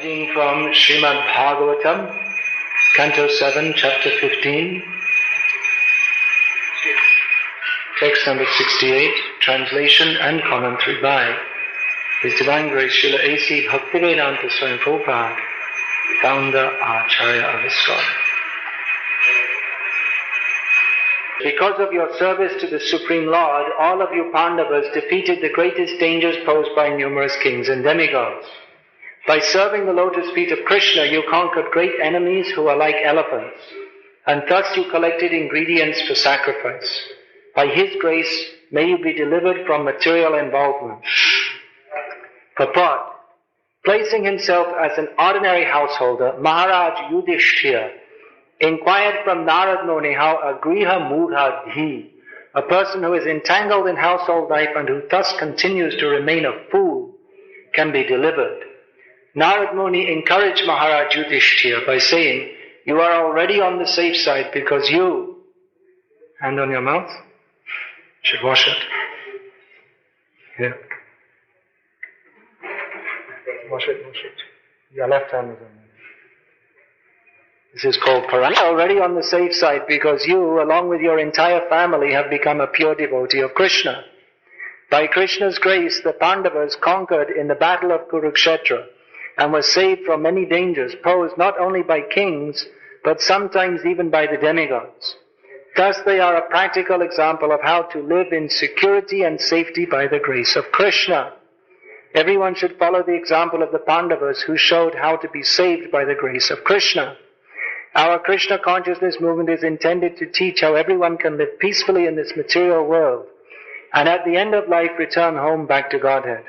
Reading from Srimad Bhagavatam, Canto 7, Chapter 15, text number 68, translation and commentary by His Divine Grace Srila A.C. Bhaktivedanta Swami Prabhupada, founder Acharya of ISKCON. Because of your service to the Supreme Lord, all of you Pandavas defeated the greatest dangers posed by numerous kings and demigods. By serving the lotus feet of Krishna, you conquered great enemies who are like elephants, and thus you collected ingredients for sacrifice. By His grace, may you be delivered from material involvement. Purport. Placing himself as an ordinary householder, Maharaj Yudhishthira inquired from Narad Muni how a griha mudha, a person who is entangled in household life and who thus continues to remain a fool, can be delivered. Narad Muni encouraged Maharaj Yudhishthira by saying, "You are already on the safe side because you," hand on your mouth, should wash it. Here. Wash it. Your left hand is on there. This is called Parana. Already on the safe side because you, along with your entire family, have become a pure devotee of Krishna. By Krishna's grace, the Pandavas conquered in the battle of Kurukshetra and were saved from many dangers posed not only by kings, but sometimes even by the demigods. Thus they are a practical example of how to live in security and safety by the grace of Krishna. Everyone should follow the example of the Pandavas who showed how to be saved by the grace of Krishna. Our Krishna consciousness movement is intended to teach how everyone can live peacefully in this material world and at the end of life return home back to Godhead.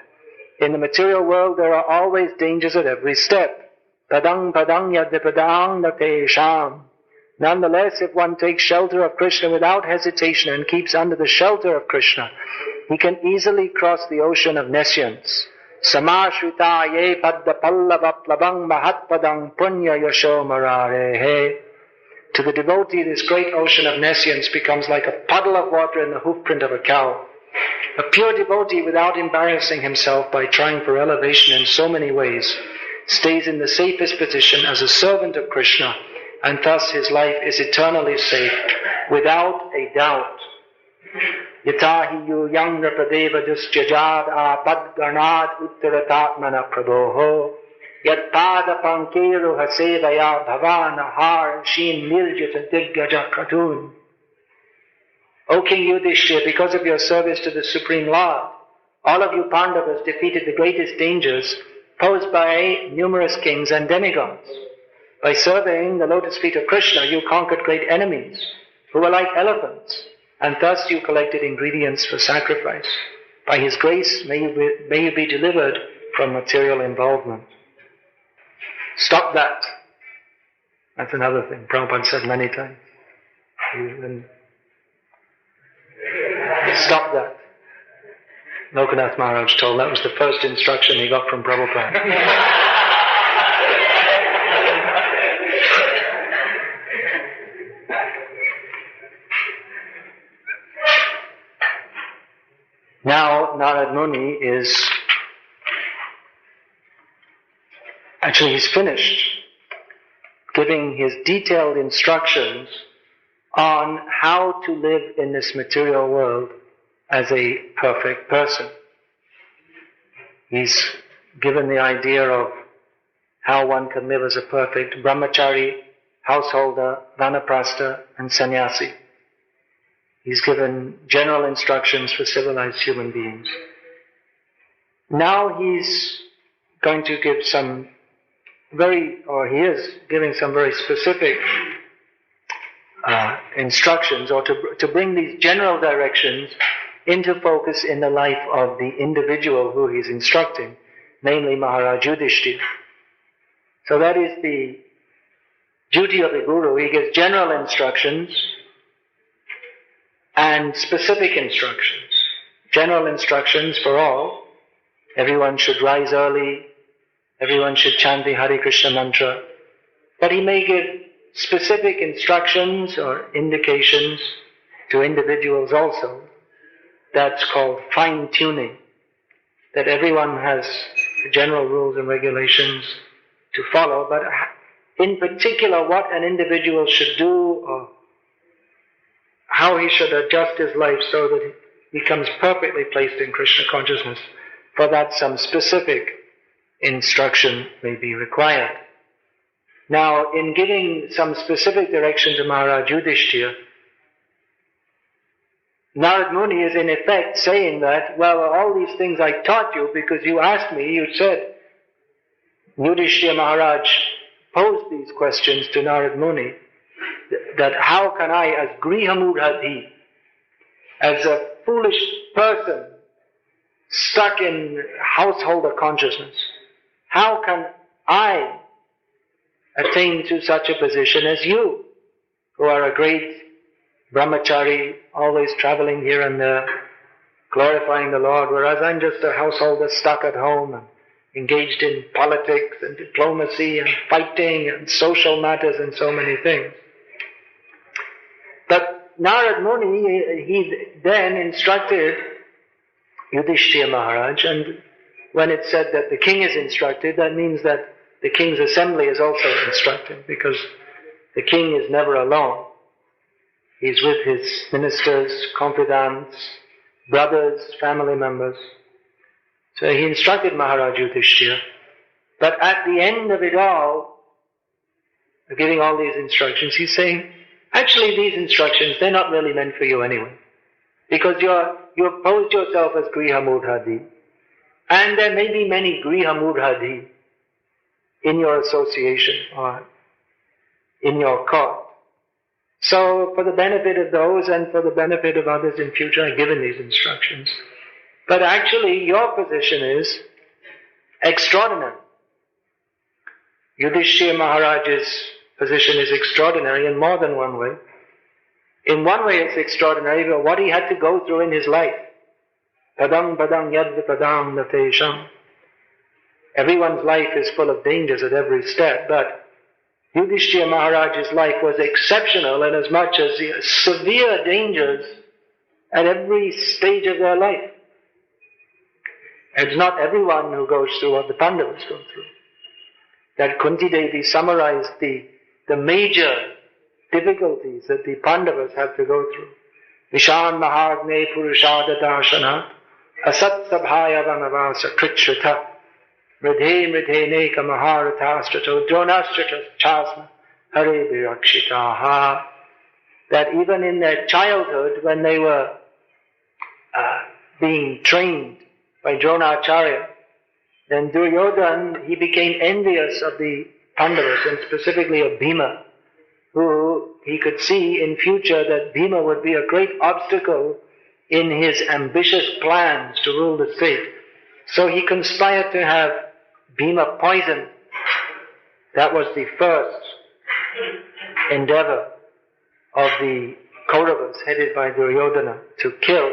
In the material world there are always dangers at every step. Padang yadipadang natesham. Nonetheless, if one takes shelter of Krishna without hesitation and keeps under the shelter of Krishna, he can easily cross the ocean of nescience. Samashrita ye padda pallavaplabang mahatpadang punya yasho mararehe. To the devotee, this great ocean of nescience becomes like a puddle of water in the hoofprint of a cow. A pure devotee, without embarrassing himself by trying for elevation in so many ways, stays in the safest position as a servant of Krishna, and thus his life is eternally safe, without a doubt. Yatahi yu yang rapadeva dustyajad apadganad uttaratatmana prabhoho yatpada pankeru hasevaya bhavana har shin nirjita diggaja kratun. O King Yudhishthira, because of your service to the Supreme Lord, all of you Pandavas defeated the greatest dangers posed by numerous kings and demigods. By serving the lotus feet of Krishna, you conquered great enemies who were like elephants, and thus you collected ingredients for sacrifice. By His grace, may you be delivered from material involvement. Stop that. That's another thing Prabhupada said many times. Stop that. Lokanath Maharaj told that was the first instruction he got from Prabhupada. Now Narad Muni is, actually he's finished giving his detailed instructions on how to live in this material world as a perfect person. He's given the idea of how one can live as a perfect brahmachari, householder, vanaprastha, and sannyasi. He's given general instructions for civilized human beings. Now he's going to give he is giving some very specific instructions, or to bring these general directions into focus in the life of the individual who he's instructing, namely Maharaj Yudhishthira. So that is the duty of the Guru. He gives general instructions and specific instructions. General instructions for all. Everyone should rise early. Everyone should chant the Hare Krishna mantra. But he may give specific instructions or indications to individuals also. That's called fine-tuning. That everyone has general rules and regulations to follow, but in particular what an individual should do or how he should adjust his life so that he becomes perfectly placed in Krishna consciousness. For that some specific instruction may be required. Now, in giving some specific direction to Maharaj Yudhishthira, Narad Muni is in effect saying that, well, all these things I taught you because you asked me, you said, Yudhishthira Maharaj posed these questions to Narad Muni, that how can I, as Grihamudhati, as a foolish person stuck in householder consciousness, how can I attain to such a position as you, who are a great brahmachari, always traveling here and there, glorifying the Lord, whereas I'm just a householder stuck at home and engaged in politics and diplomacy and fighting and social matters and so many things. But Narad Muni, he then instructed Yudhishthira Maharaj, and when it said that the king is instructed, that means that the king's assembly is also instructed, because the king is never alone. He's with his ministers, confidants, brothers, family members. So he instructed Maharaj Yudhishthira. But at the end of it all, giving all these instructions, he's saying, actually these instructions, they're not really meant for you anyway. Because you have posed yourself as Grihamudhadi. And there may be many Grihamudhadi in your association or in your court. So for the benefit of those and for the benefit of others in future, I've given these instructions. But actually your position is extraordinary. Yudhishthira Maharaj's position is extraordinary in more than one way. In one way it's extraordinary, but what he had to go through in his life. Padam padam yad padam natesham. Everyone's life is full of dangers at every step, but Yudhishthira Maharaj's life was exceptional in as much as severe dangers at every stage of their life. It's not everyone who goes through what the Pandavas go through. That Kunti Devi summarized the major difficulties that the Pandavas have to go through. Vishan Mahagne Purushada Darshana Asat Sabhaya Vanavasa Kritshata Mridhe Mridhe Neka Maharatastrato Dronastrata Chasma Hare Virakshitaha. That even in their childhood, when they were being trained by Dronacharya, then Duryodhana, he became envious of the Pandavas and specifically of Bhima, who he could see in future that Bhima would be a great obstacle in his ambitious plans to rule the state. So he conspired to have Bhima poisoned. That was the first endeavor of the Kauravas headed by Duryodhana to kill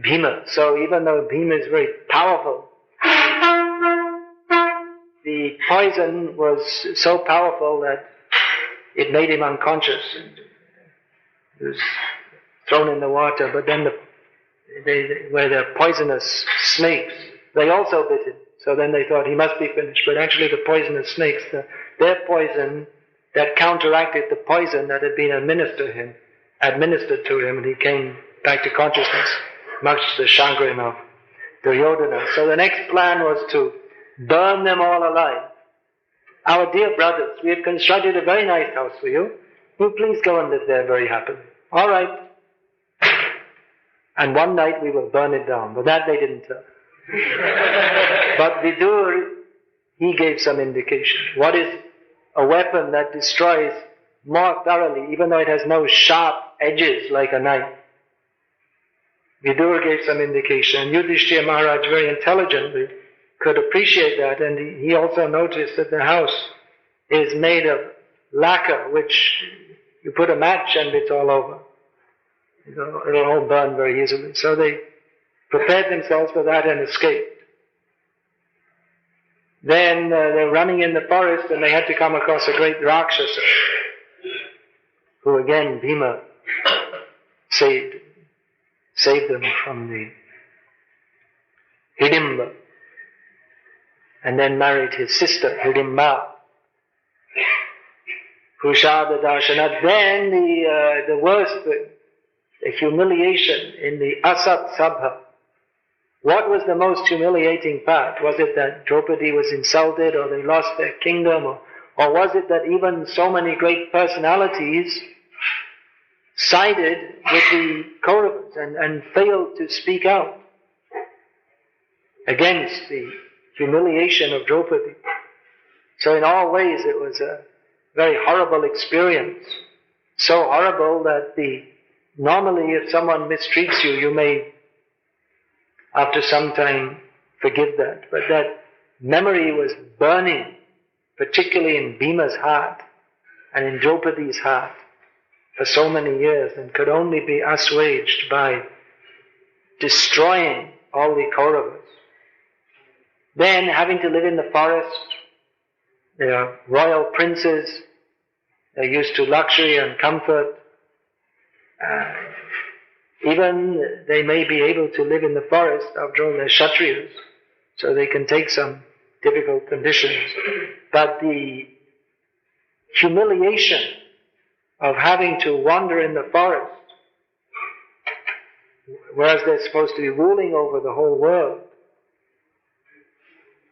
Bhima. So even though Bhima is very powerful, the poison was so powerful that it made him unconscious. He was thrown in the water, but then where the poisonous snakes, they also bit him. So then they thought he must be finished. But actually the poisonous snakes, their poison that counteracted the poison that had been administered to him, and he came back to consciousness, much to the chagrin of Duryodhana. So the next plan was to burn them all alive. Our dear brothers, we have constructed a very nice house for you. Will you please go and live there very happily? All right. And one night we will burn it down. But that they didn't tell. But Vidur, he gave some indication. What is a weapon that destroys more thoroughly, even though it has no sharp edges like a knife? Vidur gave some indication. And Yudhishthira Maharaj very intelligently could appreciate that, and he also noticed that the house is made of lacquer, which you put a match and it's all over. It'll all burn very easily. So they prepared themselves for that and escaped. Then they're running in the forest and they had to come across a great Rakshasa, who again Bhima saved them from the Hidimba. and then married his sister, Hidimba. Kushada Darshanat. Then the worst thing, the humiliation in the Asat Sabha. What was the most humiliating part? Was it that Draupadi was insulted, or they lost their kingdom, or was it that even so many great personalities sided with the Kauravas and failed to speak out against the humiliation of Draupadi? So in all ways it was a very horrible experience. So horrible that normally if someone mistreats you, you may after some time forgive that. But that memory was burning, particularly in Bhima's heart and in Draupadi's heart for so many years, and could only be assuaged by destroying all the Kauravas. Then having to live in the forest, they are royal princes, they're used to luxury and comfort. Even they may be able to live in the forest, after all they're Kshatriyas, so they can take some difficult conditions. But the humiliation of having to wander in the forest, whereas they're supposed to be ruling over the whole world,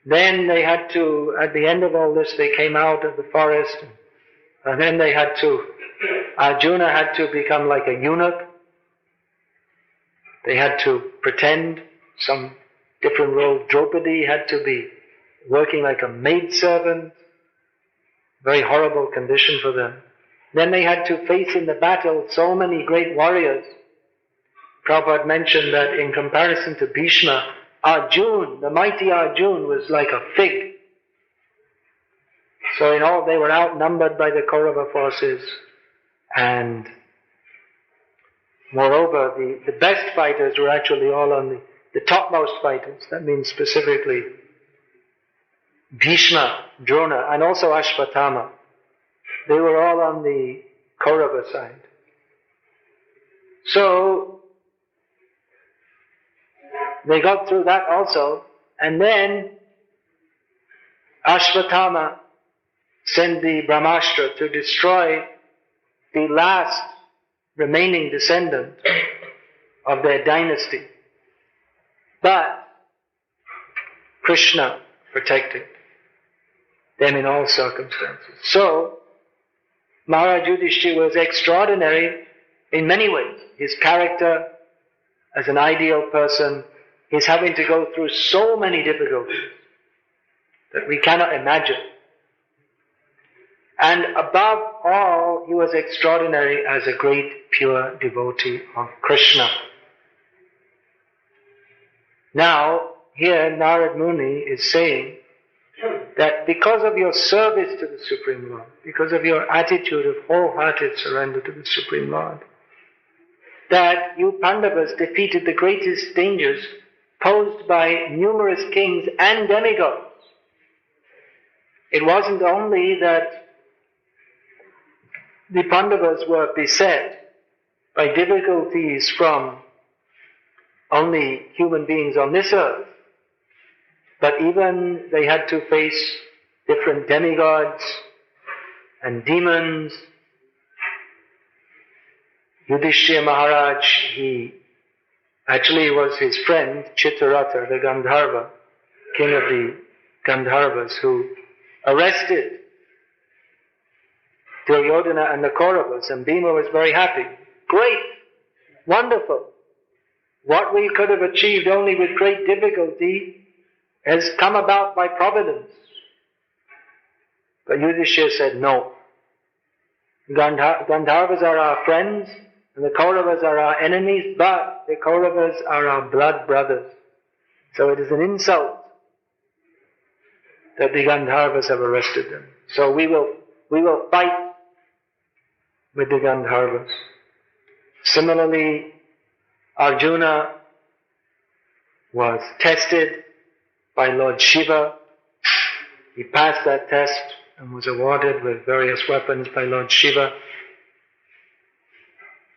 then they had to, at the end of all this, they came out of the forest, and then they had to, Arjuna had to become like a eunuch. They had to pretend some different role. Draupadi had to be working like a maidservant. Very horrible condition for them. Then they had to face in the battle so many great warriors. Prabhupada mentioned that in comparison to Bhishma, Arjuna, the mighty Arjuna, was like a fig. So in all, they were outnumbered by the Kaurava forces, and moreover, the best fighters were actually all on the topmost fighters. That means specifically Bhishma, Drona, and also Ashwatthama. They were all on the Kaurava side. So they got through that also, and then Ashwatthama sent the Brahmastra to destroy the last remaining descendant of their dynasty. But Krishna protected them in all circumstances. So, Maharaj Yudhishthira was extraordinary in many ways. His character as an ideal person, his having to go through so many difficulties that we cannot imagine. And above all, he was extraordinary as a great pure devotee of Krishna. Now, here Narad Muni is saying that because of your service to the Supreme Lord, because of your attitude of wholehearted surrender to the Supreme Lord, that you Pandavas defeated the greatest dangers posed by numerous kings and demigods. It wasn't only that the Pandavas were beset by difficulties from only human beings on this earth, but even they had to face different demigods and demons. Yudhishthira Maharaj, he actually was his friend Chitraratha, the Gandharva, king of the Gandharvas, who arrested Duryodhana and the Kauravas, and Bhima was very happy. Great! Wonderful! What we could have achieved only with great difficulty has come about by providence. But Yudhishthira said, no. Gandharvas are our friends, and the Kauravas are our enemies, but the Kauravas are our blood brothers. So it is an insult that the Gandharvas have arrested them. So we will fight with the Gandharvas. Similarly, Arjuna was tested by Lord Shiva. He passed that test and was awarded with various weapons by Lord Shiva.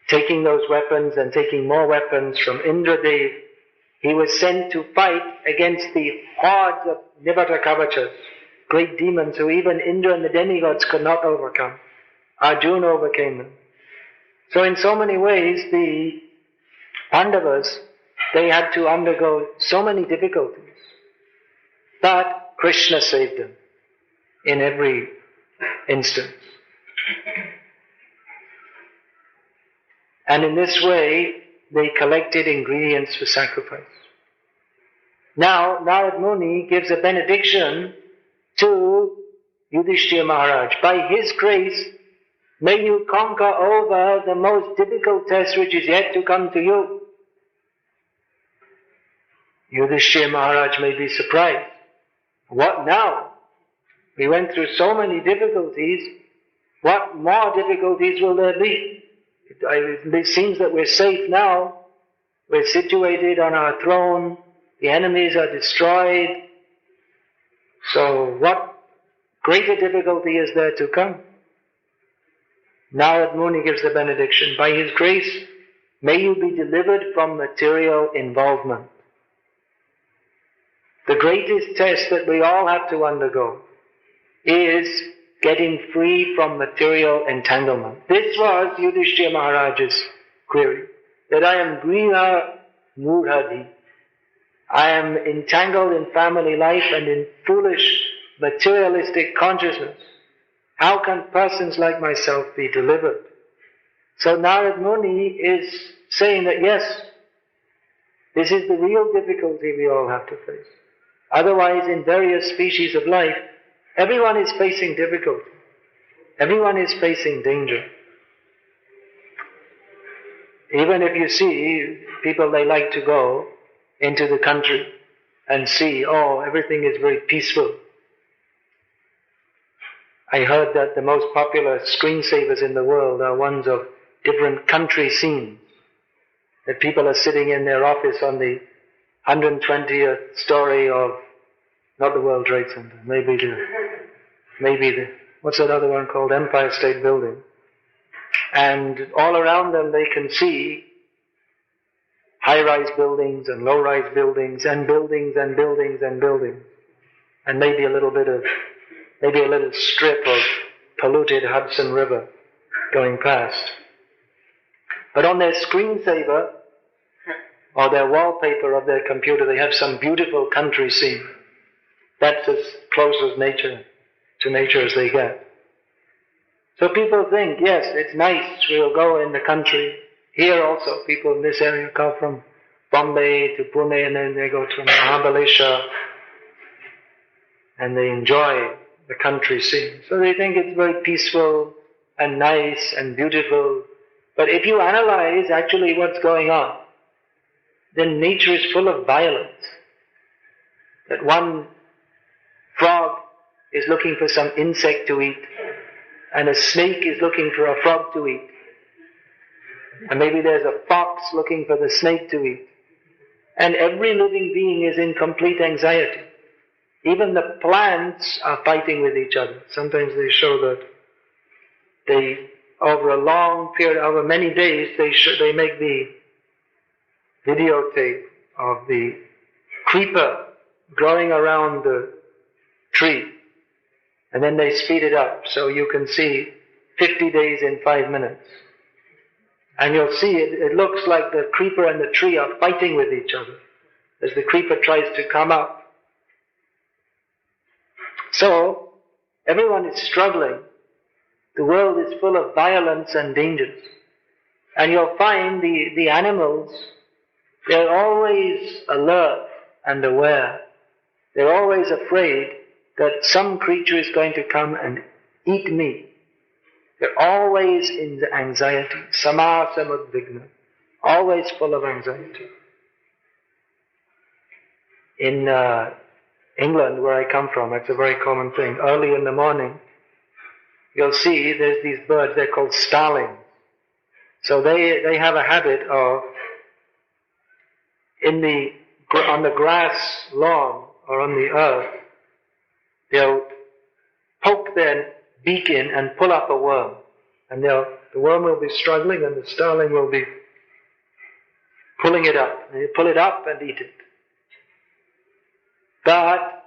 Taking those weapons and taking more weapons from Indradev, he was sent to fight against the hordes of Nivata Kavachas, great demons who even Indra and the demigods could not overcome. Arjuna overcame them. So in so many ways, the Pandavas, they had to undergo so many difficulties. But Krishna saved them in every instance. And in this way, they collected ingredients for sacrifice. Now, Narad Muni gives a benediction to Yudhishthira Maharaj. By his grace, may you conquer over the most difficult test which is yet to come to you. Yudhishthira Maharaj may be surprised. What now? We went through so many difficulties. What more difficulties will there be? It seems that we're safe now. We're situated on our throne. The enemies are destroyed. So what greater difficulty is there to come? Narad Muni gives the benediction. By his grace, may you be delivered from material involvement. The greatest test that we all have to undergo is getting free from material entanglement. This was Yudhishthira Maharaj's query, that I am Griha Murhadi. I am entangled in family life and in foolish materialistic consciousness. How can persons like myself be delivered? So Narad Muni is saying that yes, this is the real difficulty we all have to face. Otherwise, in various species of life, everyone is facing difficulty. Everyone is facing danger. Even if you see people, they like to go into the country and see, oh, everything is very peaceful. I heard that the most popular screensavers in the world are ones of different country scenes. That people are sitting in their office on the 120th story of, not the World Trade Center, maybe the, what's that other one called? Empire State Building. And all around them they can see high-rise buildings and low-rise buildings and buildings and buildings and buildings. And maybe a little strip of polluted Hudson River going past. But on their screensaver or their wallpaper of their computer, they have some beautiful country scene. That's as close as to nature as they get. So people think, yes, it's nice, we'll go in the country. Here also, people in this area come from Bombay to Pune and then they go to Mahabaleshwar and they enjoy the country scene. So they think it's very peaceful and nice and beautiful. But if you analyze actually what's going on, then nature is full of violence. That one frog is looking for some insect to eat, and a snake is looking for a frog to eat. And maybe there's a fox looking for the snake to eat. And every living being is in complete anxiety. Even the plants are fighting with each other. Sometimes they show that over a long period, over many days, they make the videotape of the creeper growing around the tree. And then they speed it up so you can see 50 days in 5 minutes. And you'll see it looks like the creeper and the tree are fighting with each other as the creeper tries to come up. So, everyone is struggling. The world is full of violence and dangers. And you'll find the animals, they're always alert and aware. They're always afraid that some creature is going to come and eat me. They're always in the anxiety. Samasamudvigna. Always full of anxiety. In England, where I come from, it's a very common thing. Early in the morning, you'll see there's these birds, they're called starlings. So they have a habit of, on the grass lawn or on the earth, they'll poke their beak in and pull up a worm. And the worm will be struggling and the starling will be pulling it up. And you pull it up and eat it. But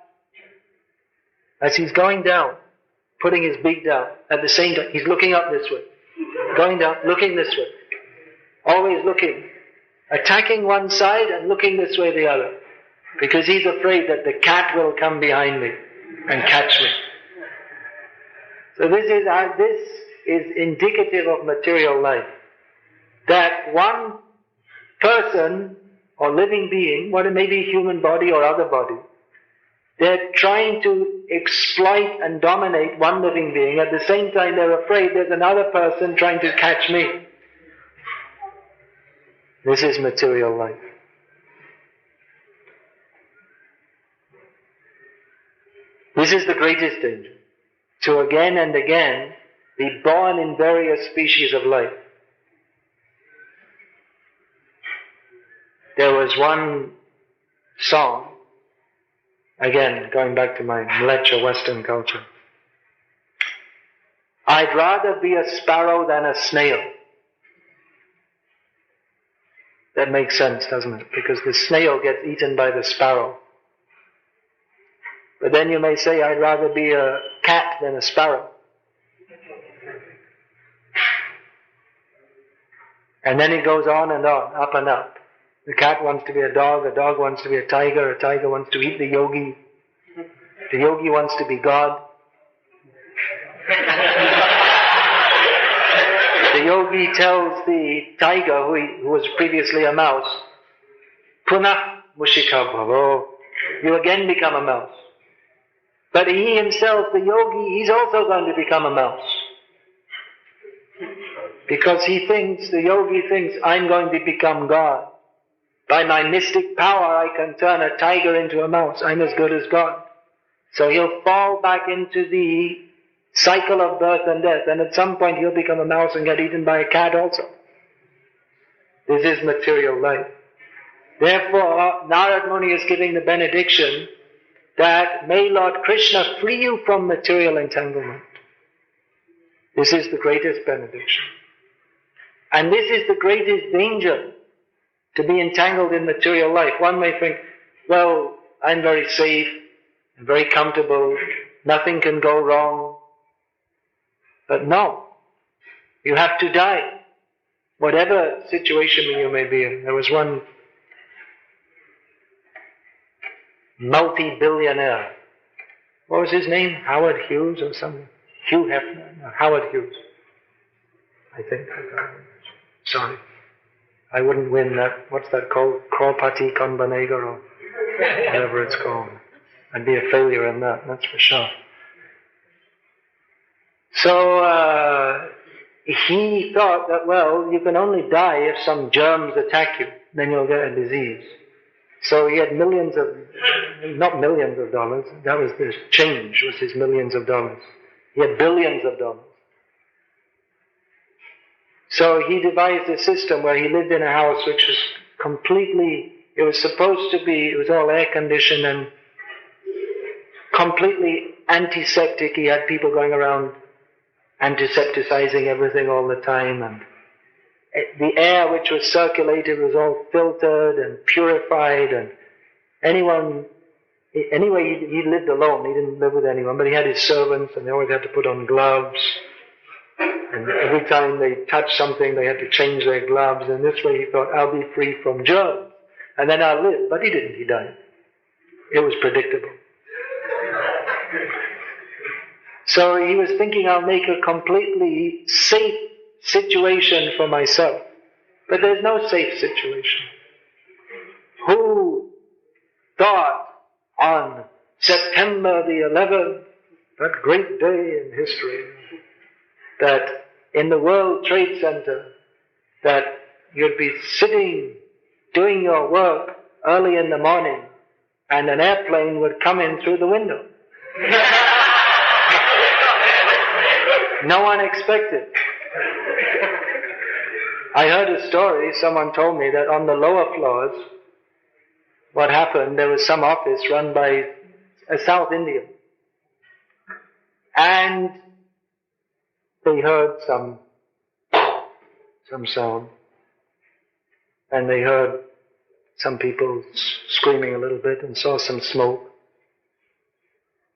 as he's going down, putting his beak down, at the same time, he's looking up this way. Going down, looking this way. Always looking. Attacking one side and looking this way the other. Because he's afraid that the cat will come behind me and catch me. So this is indicative of material life. That one person or living being, what it may be human body or other body, they're trying to exploit and dominate one living being. At the same time, they're afraid there's another person trying to catch me. This is material life. This is the greatest danger. To again and again be born in various species of life. There was one song, again going back to my Mleccha Western culture. I'd rather be a sparrow than a snail. That makes sense, doesn't it? Because the snail gets eaten by the sparrow. But then you may say, I'd rather be a cat than a sparrow. And then it goes on and on, up and up. The cat wants to be a dog wants to be a tiger wants to eat the yogi wants to be God. The yogi tells the tiger, who was previously a mouse, Punah mushika bhavo, you again become a mouse. But he himself, the yogi, he's also going to become a mouse. Because the yogi thinks, I'm going to become God. By my mystic power I can turn a tiger into a mouse. I'm as good as God. So he'll fall back into the cycle of birth and death, and at some point he'll become a mouse and get eaten by a cat also. This is material life. Therefore, Narad Muni is giving the benediction that may Lord Krishna free you from material entanglement. This is the greatest benediction. And this is the greatest danger, to be entangled in material life. One may think, well, I'm very safe, I'm very comfortable, nothing can go wrong. But no, you have to die, whatever situation you may be in. There was one multi-billionaire, what was his name? Howard Hughes or something? Hugh Hefner? No, Howard Hughes, I think. Sorry. I wouldn't win that, what's that called? Crorepati Kaun Banega or whatever it's called. I'd be a failure in that, that's for sure. So, he thought that, well, you can only die if some germs attack you, then you'll get a disease. So he had not millions of dollars, that was the change, was his millions of dollars. He had billions of dollars. So he devised a system where he lived in a house which was it was all air conditioned and completely antiseptic. He had people going around antisepticizing everything all the time, and the air which was circulated was all filtered and purified, and anyway, he lived alone, he didn't live with anyone, but he had his servants and they always had to put on gloves. And every time they touched something, they had to change their gloves, and this way he thought, I'll be free from germs, and then I'll live. But he didn't, he died. It was predictable. So he was thinking, I'll make a completely safe situation for myself. But there's no safe situation. Who thought on September the 11th, that great day in history, that in the World Trade Center, that you'd be sitting, doing your work early in the morning, and an airplane would come in through the window. No one expected. I heard a story, someone told me that on the lower floors, what happened, there was some office run by a South Indian. And they heard some sound. And they heard some people screaming a little bit and saw some smoke.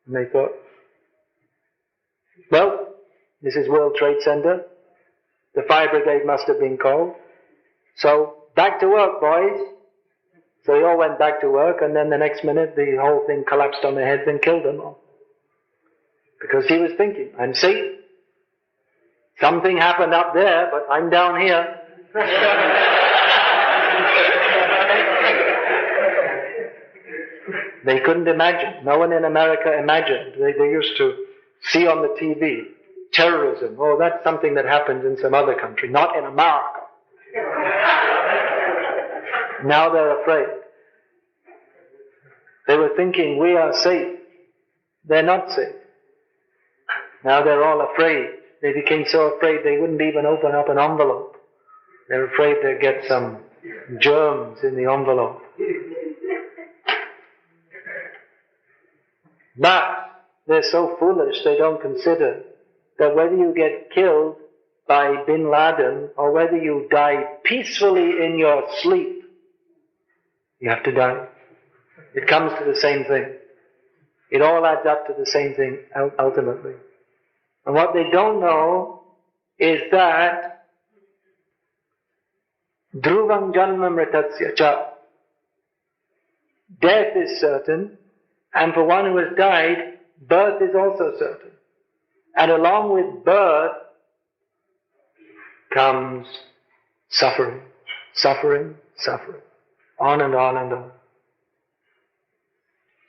And they thought, well, this is World Trade Center. The fire brigade must have been called. So, back to work, boys. So they all went back to work, and then the next minute the whole thing collapsed on their heads and killed them all. Because he was thinking, I'm safe. Something happened up there, but I'm down here. They couldn't imagine. No one in America imagined. They used to see on the TV, terrorism. Oh, that's something that happens in some other country, not in America. Now they're afraid. They were thinking, we are safe. They're not safe. Now they're all afraid. They became so afraid they wouldn't even open up an envelope. They're afraid they'll get some germs in the envelope. But they're so foolish they don't consider that whether you get killed by bin Laden or whether you die peacefully in your sleep, you have to die. It comes to the same thing. It all adds up to the same thing ultimately. And what they don't know is that dhruvam janma mritatsya cha. Death is certain, and for one who has died, birth is also certain. And along with birth comes suffering, suffering, suffering, on and on and on.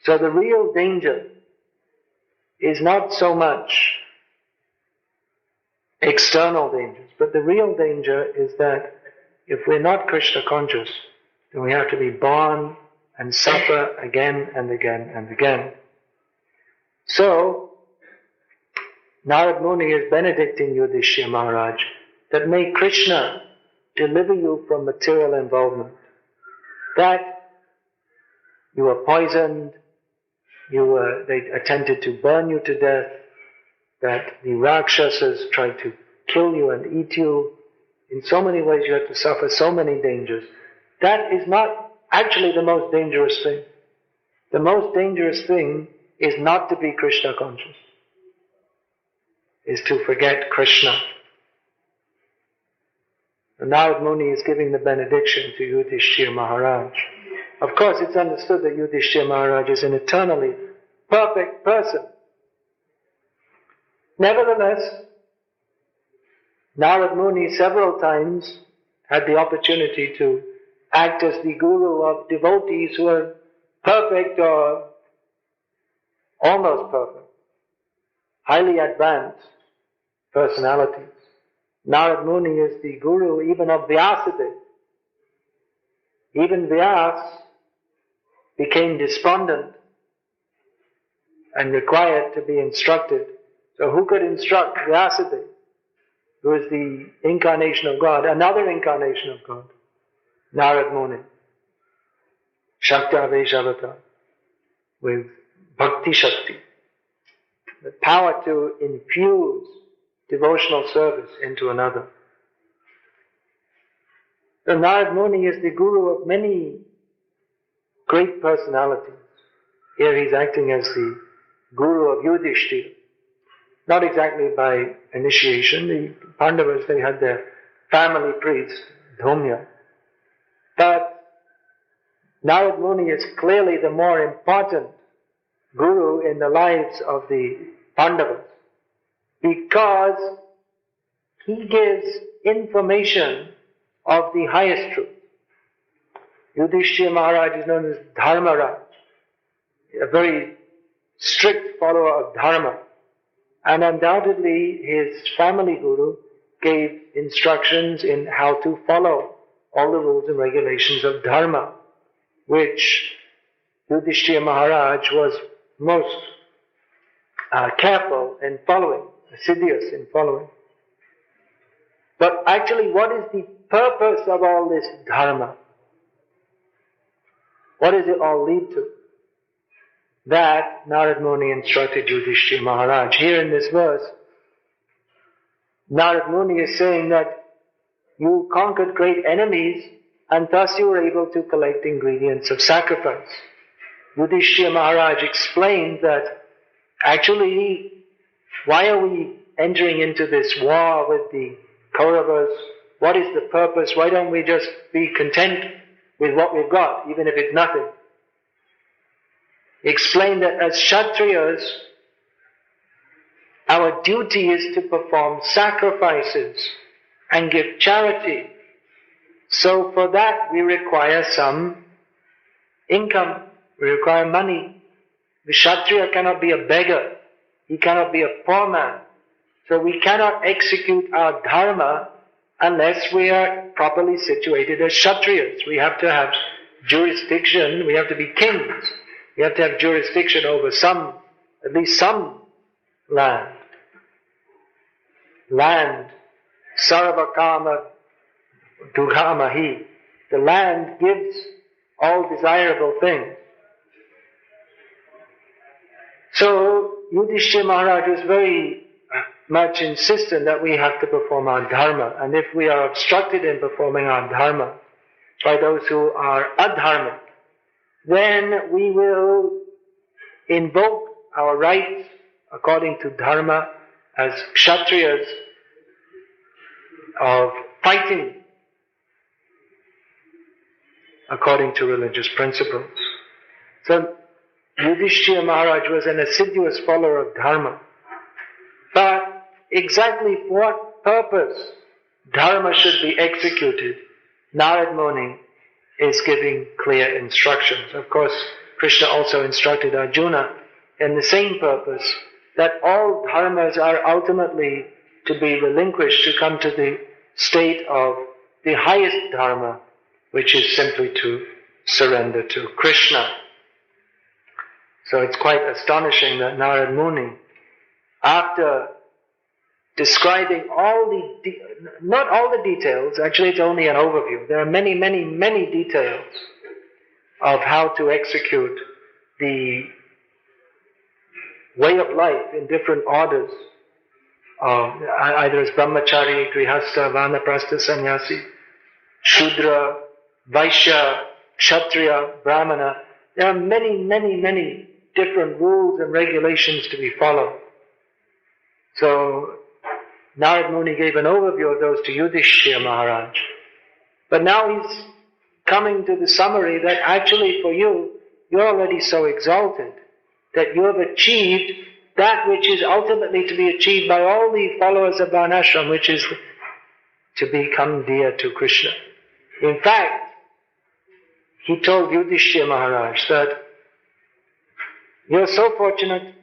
So the real danger is not so much external dangers, but the real danger is that if we're not Krishna conscious, then we have to be born and suffer again and again and again. So, Narad Muni is benedicting Yudhishthira Maharaj that may Krishna deliver you from material involvement. That you were poisoned, they attempted to burn you to death, that the Rakshasas tried to kill you and eat you. In so many ways you had to suffer so many dangers. That is not actually the most dangerous thing. The most dangerous thing is not to be Krishna conscious, is to forget Krishna. And Narad Muni is giving the benediction to Yudhishthira Maharaj. Of course, it's understood that Yudhishthira Maharaj is an eternally perfect person. Nevertheless, Narad Muni several times had the opportunity to act as the guru of devotees who are perfect or almost perfect, highly advanced personalities. Narad Muni is the guru even of Vyasadeva. Even Vyas became despondent and required to be instructed. So who could instruct Vyasadeva, who is the incarnation of God, another incarnation of God? Narad Muni, Shakti Aveshavata, with Bhakti Shakti, the power to infuse devotional service into another. So Narad Muni is the guru of many great personalities. Here he's acting as the guru of Yudhishthira. Not exactly by initiation. The Pandavas, they had their family priest, Dhumya. But Narad Muni is clearly the more important guru in the lives of the Pandavas, because he gives information of the highest truth. Yudhishthira Maharaj is known as Dharmaraj, a very strict follower of Dharma. And undoubtedly his family guru gave instructions in how to follow all the rules and regulations of Dharma, which Yudhishthira Maharaj was most careful in following, assiduous in following. But actually, what is the purpose of all this Dharma? What does it all lead to? That Narad Muni instructed Yudhishthira Maharaj. Here in this verse, Narad Muni is saying that you conquered great enemies and thus you were able to collect ingredients of sacrifice. Yudhishthira Maharaj explained that actually, why are we entering into this war with the Kauravas? What is the purpose? Why don't we just be content with what we've got, even if it's nothing? He explained that as Kshatriyas, our duty is to perform sacrifices and give charity. So for that we require some income, we require money. The Kshatriya cannot be a beggar, he cannot be a poor man. So we cannot execute our dharma unless we are properly situated as Kshatriyas. We have to have jurisdiction, we have to be kings. We have to have jurisdiction over at least some land. Land, sarvakama dughamahi. The land gives all desirable things. So Yudhishthira Maharaj was very much insistent that we have to perform our dharma, and if we are obstructed in performing our dharma by those who are adharmic, then we will invoke our rights according to dharma as Kshatriyas of fighting according to religious principles. So Yudhishthira Maharaj was an assiduous follower of dharma. But exactly for what purpose dharma should be executed, Narad Muni is giving clear instructions. Of course, Krishna also instructed Arjuna in the same purpose, that all dharmas are ultimately to be relinquished, to come to the state of the highest dharma, which is simply to surrender to Krishna. So it's quite astonishing that Narad Muni, after describing not all the details, actually it's only an overview. There are many, many, many details of how to execute the way of life in different orders, either as brahmachari, grihastha, vanaprastha, sannyasi, shudra, vaishya, kshatriya, brahmana. There are many, many, many different rules and regulations to be followed. So Narad Muni gave an overview of those to Yudhishthira Maharaj. But now he's coming to the summary that actually for you, you're already so exalted that you have achieved that which is ultimately to be achieved by all the followers of Varnashram, which is to become dear to Krishna. In fact, he told Yudhishthira Maharaj that you're so fortunate,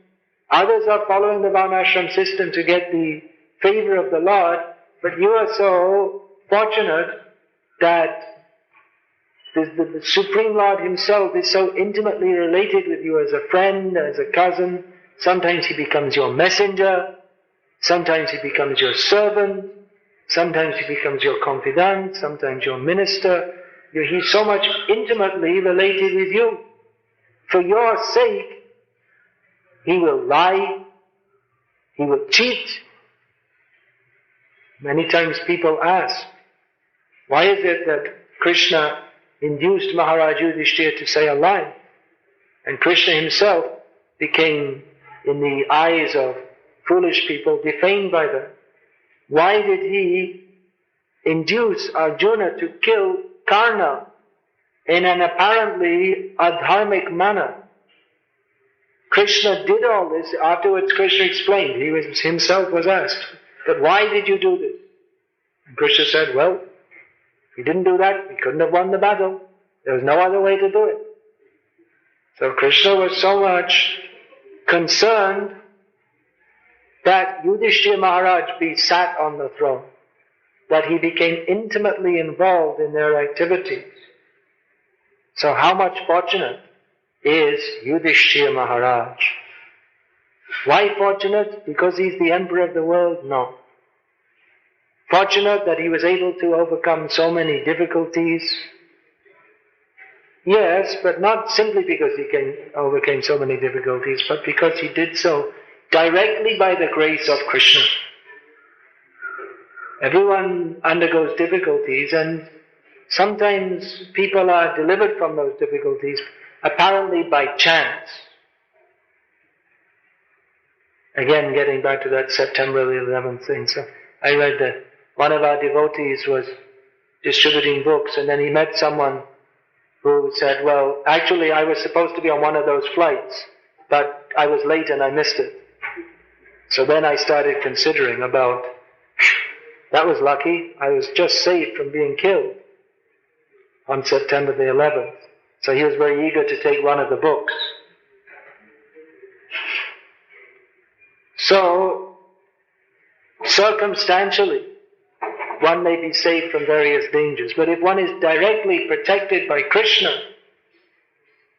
others are following the Varnashram system to get the favor of the Lord, but you are so fortunate that the Supreme Lord Himself is so intimately related with you as a friend, as a cousin. Sometimes He becomes your messenger, sometimes He becomes your servant, sometimes He becomes your confidant, sometimes your minister. He's so much intimately related with you. For your sake, He will lie, He will cheat. Many times people ask, why is it that Krishna induced Maharaj Yudhishthira to say a lie? And Krishna himself became, in the eyes of foolish people, defamed by them. Why did he induce Arjuna to kill Karna in an apparently adharmic manner? Krishna did all this. Afterwards Krishna explained. He himself was asked, but why did you do this? And Krishna said, well, if he didn't do that, he couldn't have won the battle. There was no other way to do it. So Krishna was so much concerned that Yudhishthira Maharaj be sat on the throne, that he became intimately involved in their activities. So how much fortunate is Yudhishthira Maharaj? Why fortunate? Because he's the emperor of the world? No. Fortunate that he was able to overcome so many difficulties? Yes, but not simply because he overcame so many difficulties, but because he did so directly by the grace of Krishna. Everyone undergoes difficulties, and sometimes people are delivered from those difficulties apparently by chance. Again, getting back to that September the 11th thing. So I read that one of our devotees was distributing books, and then he met someone who said, well, actually I was supposed to be on one of those flights, but I was late and I missed it. So then I started considering about, that was lucky, I was just saved from being killed on September the 11th. So he was very eager to take one of the books. So, circumstantially, one may be saved from various dangers, but if one is directly protected by Krishna,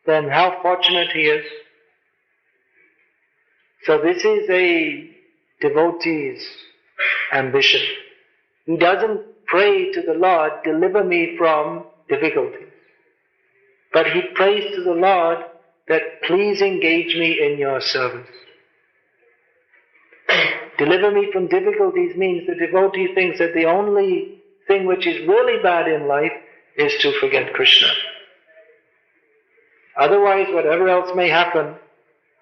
then how fortunate he is. So this is a devotee's ambition. He doesn't pray to the Lord, deliver me from difficulties. But he prays to the Lord that please engage me in your service. Deliver me from difficulties means the devotee thinks that the only thing which is really bad in life is to forget Krishna. Otherwise, whatever else may happen,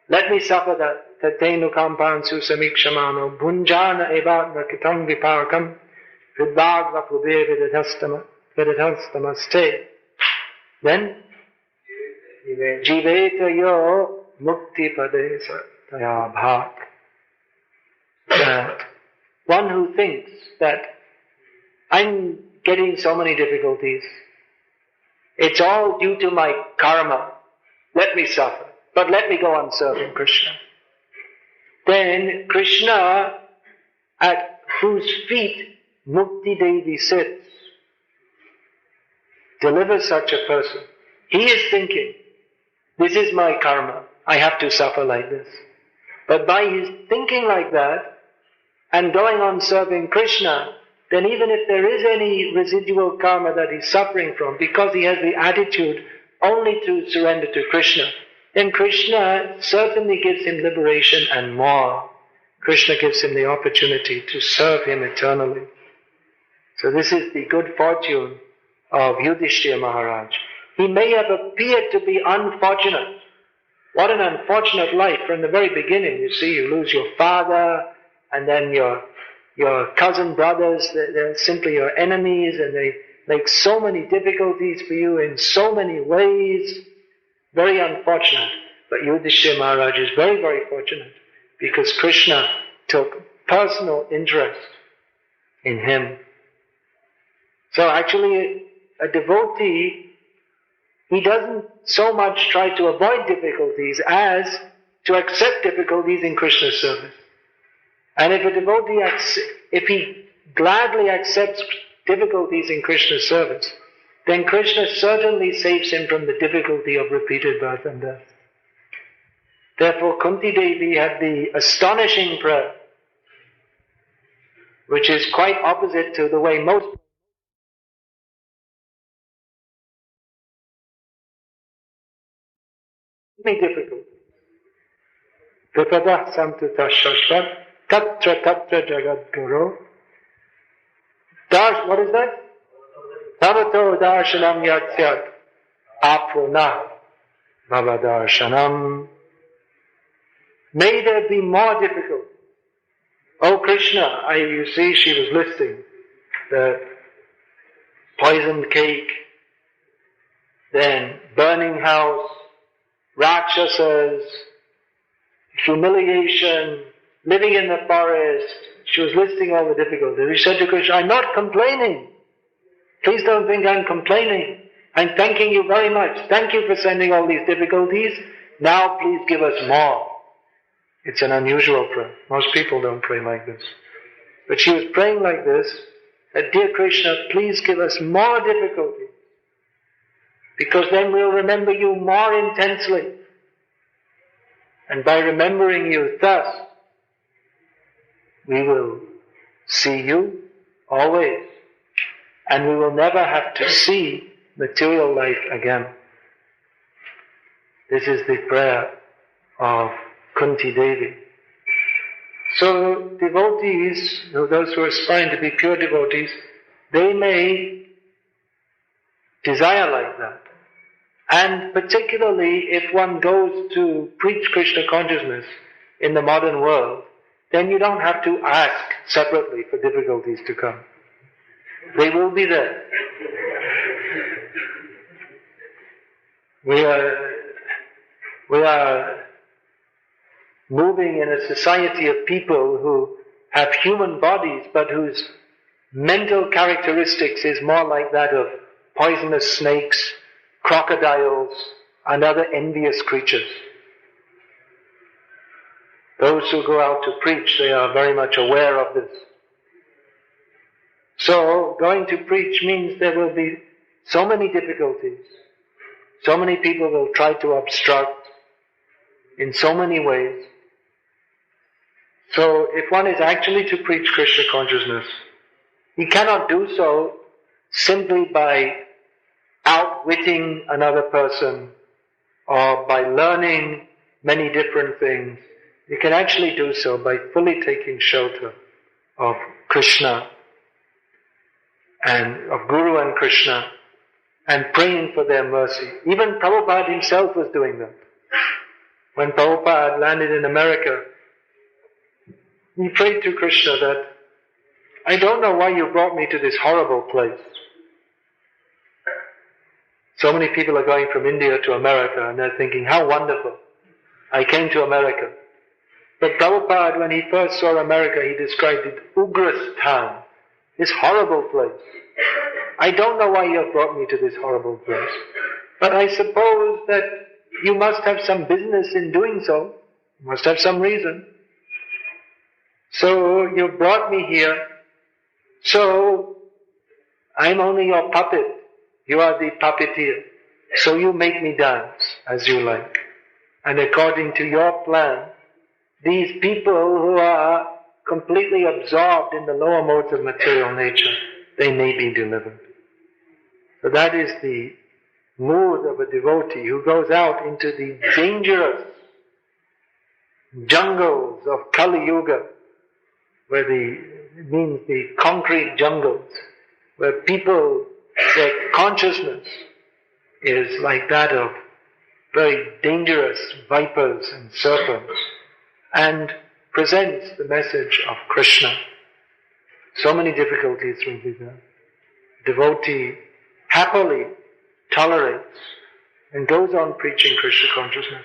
let me suffer that. Tatenu kampansu samikshamano bhunjana evatma kitam vipakam vidvagva pube vidadhastamaste. Then, jiveta yo mukti padesa taya bhak. One who thinks that I'm getting so many difficulties, it's all due to my karma, let me suffer, but let me go on serving Krishna. Then Krishna, at whose feet Mukti Devi sits, delivers such a person. He is thinking, this is my karma, I have to suffer like this. But by his thinking like that, and going on serving Krishna, then even if there is any residual karma that he's suffering from, because he has the attitude only to surrender to Krishna, then Krishna certainly gives him liberation and more. Krishna gives him the opportunity to serve him eternally. So this is the good fortune of Yudhishthira Maharaj. He may have appeared to be unfortunate. What an unfortunate life from the very beginning. You see, you lose your father, and then your cousin brothers, they're simply your enemies, and they make so many difficulties for you in so many ways. Very unfortunate. But Yudhishthira Maharaj is very, very fortunate, because Krishna took personal interest in him. So actually, a devotee, he doesn't so much try to avoid difficulties as to accept difficulties in Krishna's service. And if a devotee, if he gladly accepts difficulties in Krishna's service, then Krishna certainly saves him from the difficulty of repeated birth and death. Therefore, Kunti Devi had the astonishing prayer, which is quite opposite to the way most difficult. Vipada samtuta shashvat tatra tatra jagat guru. What is that? Tavato darshanam yatsyat apuna bhavadarshanam. May there be more difficult. Oh Krishna, you see, she was listing the poisoned cake, then burning house, Rakshasas, humiliation, living in the forest. She was listing all the difficulties. She said to Krishna, I'm not complaining. Please don't think I'm complaining. I'm thanking you very much. Thank you for sending all these difficulties. Now please give us more. It's an unusual prayer. Most people don't pray like this. But she was praying like this, that dear Krishna, please give us more difficulties, because then we'll remember you more intensely. And by remembering you thus, we will see you always, and we will never have to see material life again. This is the prayer of Kunti Devi. So devotees, those who are aspiring to be pure devotees, they may desire like that. And particularly if one goes to preach Krishna consciousness in the modern world, then you don't have to ask separately for difficulties to come. They will be there. We are moving in a society of people who have human bodies but whose mental characteristics is more like that of poisonous snakes, crocodiles, and other envious creatures. Those who go out to preach, they are very much aware of this. So, going to preach means there will be so many difficulties. So many people will try to obstruct in so many ways. So, if one is actually to preach Krishna consciousness, he cannot do so simply by outwitting another person or by learning many different things. You can actually do so by fully taking shelter of Krishna and of Guru and Krishna and praying for their mercy. Even Prabhupada himself was doing that. When Prabhupada landed in America, he prayed to Krishna that, I don't know why you brought me to this horrible place. So many people are going from India to America and they're thinking, how wonderful. I came to America. But Prabhupada, when he first saw America, he described it, Ugrasthan, this horrible place. I don't know why you have brought me to this horrible place. But I suppose that you must have some business in doing so. You must have some reason. So you brought me here. So I'm only your puppet. You are the puppeteer. So you make me dance as you like. And according to your plan, these people who are completely absorbed in the lower modes of material nature, they may be delivered. So that is the mood of a devotee who goes out into the dangerous jungles of Kali Yuga, where it means the concrete jungles, where people, their consciousness is like that of very dangerous vipers and serpents, and presents the message of Krishna. So many difficulties will be there. Devotee happily tolerates and goes on preaching Krishna consciousness,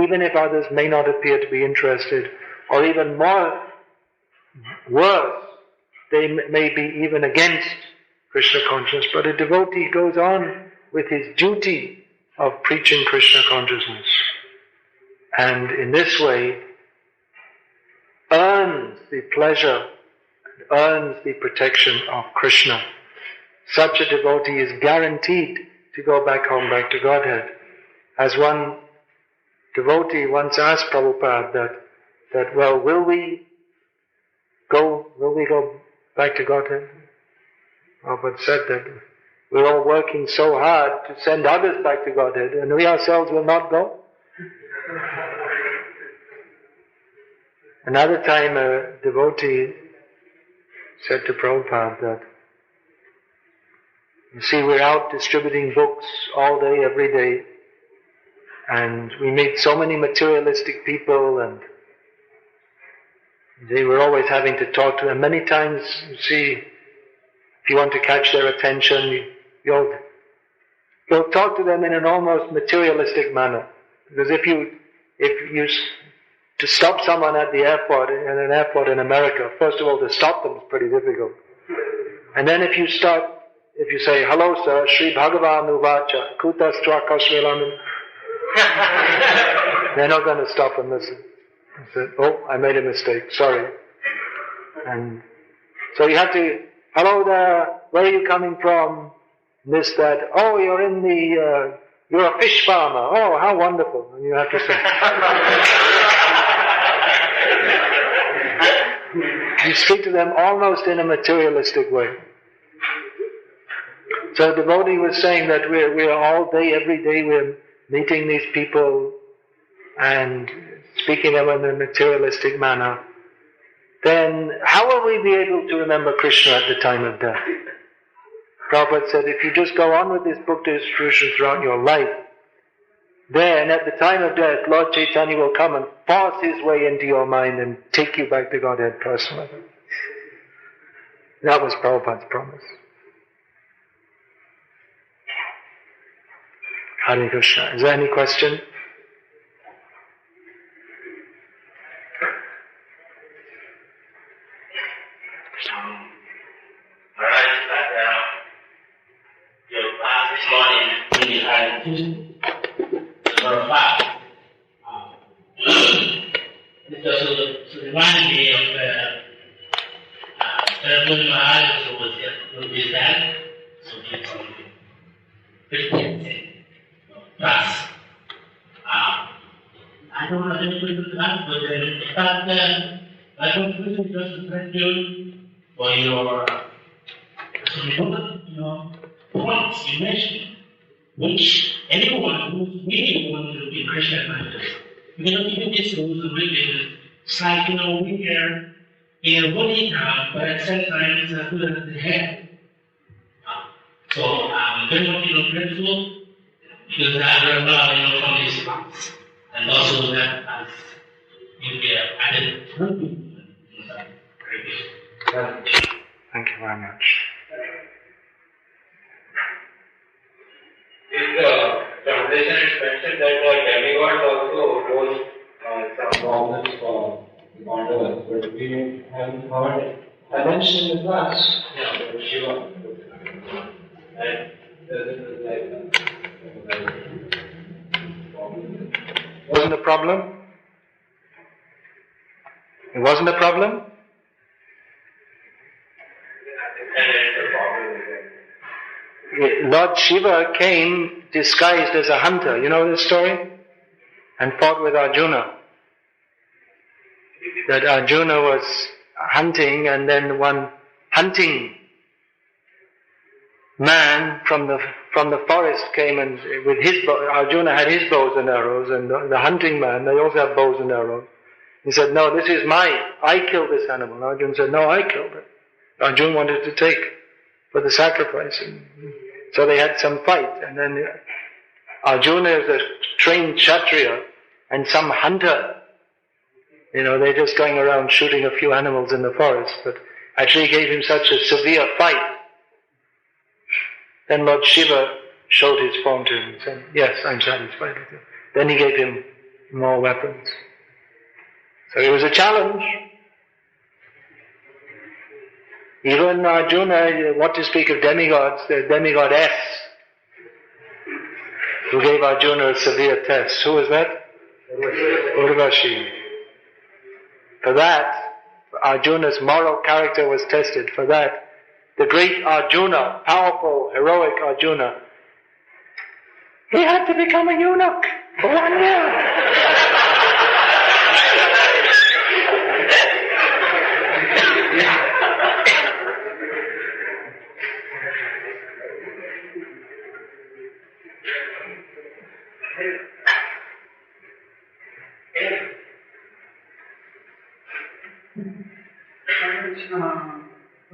even if others may not appear to be interested, or even more worse, they may be even against Krishna consciousness, but a devotee goes on with his duty of preaching Krishna consciousness, and in this way earns the pleasure, earns the protection of Krishna. Such a devotee is guaranteed to go back home, back to Godhead. As one devotee once asked Prabhupada that well, will we go back to Godhead? Prabhupada said that we're all working so hard to send others back to Godhead, and we ourselves will not go. Another time a devotee said to Prabhupada that, you see, we're out distributing books all day, every day, and we meet so many materialistic people, and we're always having to talk to them. Many times, you see, if you want to catch their attention, you'll talk to them in an almost materialistic manner. Because if you to stop someone at the airport, in an airport in America, first of all, to stop them is pretty difficult. And then if you say, hello sir, Sri Bhagavan Uvacha, Kutastra Kasrilamin, they're not going to stop and listen. I said, oh, I made a mistake, sorry. And so you have to, hello there, where are you coming from? This, that, oh, you're a fish farmer, oh, how wonderful. And you have to say, you speak to them almost in a materialistic way. So the devotee was saying that we're all day, every day, we're meeting these people and speaking to them in a materialistic manner. Then how will we be able to remember Krishna at the time of death? Prabhupada said, if you just go on with this bhakti distribution throughout your life, then at the time of death, Lord Chaitanya will come and force his way into your mind and take you back to Godhead personally. That was Prabhupada's promise. Hare Krishna. Is there any question? Your class this morning, we had number 5. This also reminded me of Saraswati Maharaj, who was with his dad, so he's on 15th class. I don't know if we could class, but I don't think it's just thank you for your points you mentioned, which anyone who really wants to be Krishna conscious, even this rules and regulations, it's like, we are in a body town, but at the same time, it's as good as the head. So I'm very much grateful because I learned a lot, from these class, and also that as added to Thank you very much. In the translation, it's mentioned that demigods also pose some problems for the Pandavas, but we haven't heard. I mentioned in the class, Shiva. And this is Wasn't a problem? It wasn't a problem? Lord Shiva came disguised as a hunter. You know this story? And fought with Arjuna. That Arjuna was hunting, and then one hunting man from the forest came, and with his Arjuna had his bows and arrows, and the hunting man, they also have bows and arrows. He said, no, this is mine. I killed this animal. Arjuna said, no, I killed it. Arjuna wanted to take for the sacrifice. So they had some fight, and then Arjuna is a trained Kshatriya, and some hunter, they're just going around shooting a few animals in the forest, but actually gave him such a severe fight. Then Lord Shiva showed his form to him and said, yes, I'm satisfied with you. Then he gave him more weapons. So it was a challenge. Even Arjuna, what to speak of demigods, the demigod who gave Arjuna a severe test. Who was that? Urvashi. For that, Arjuna's moral character was tested. For that, the great Arjuna, powerful, heroic Arjuna, he had to become a eunuch for 1 year.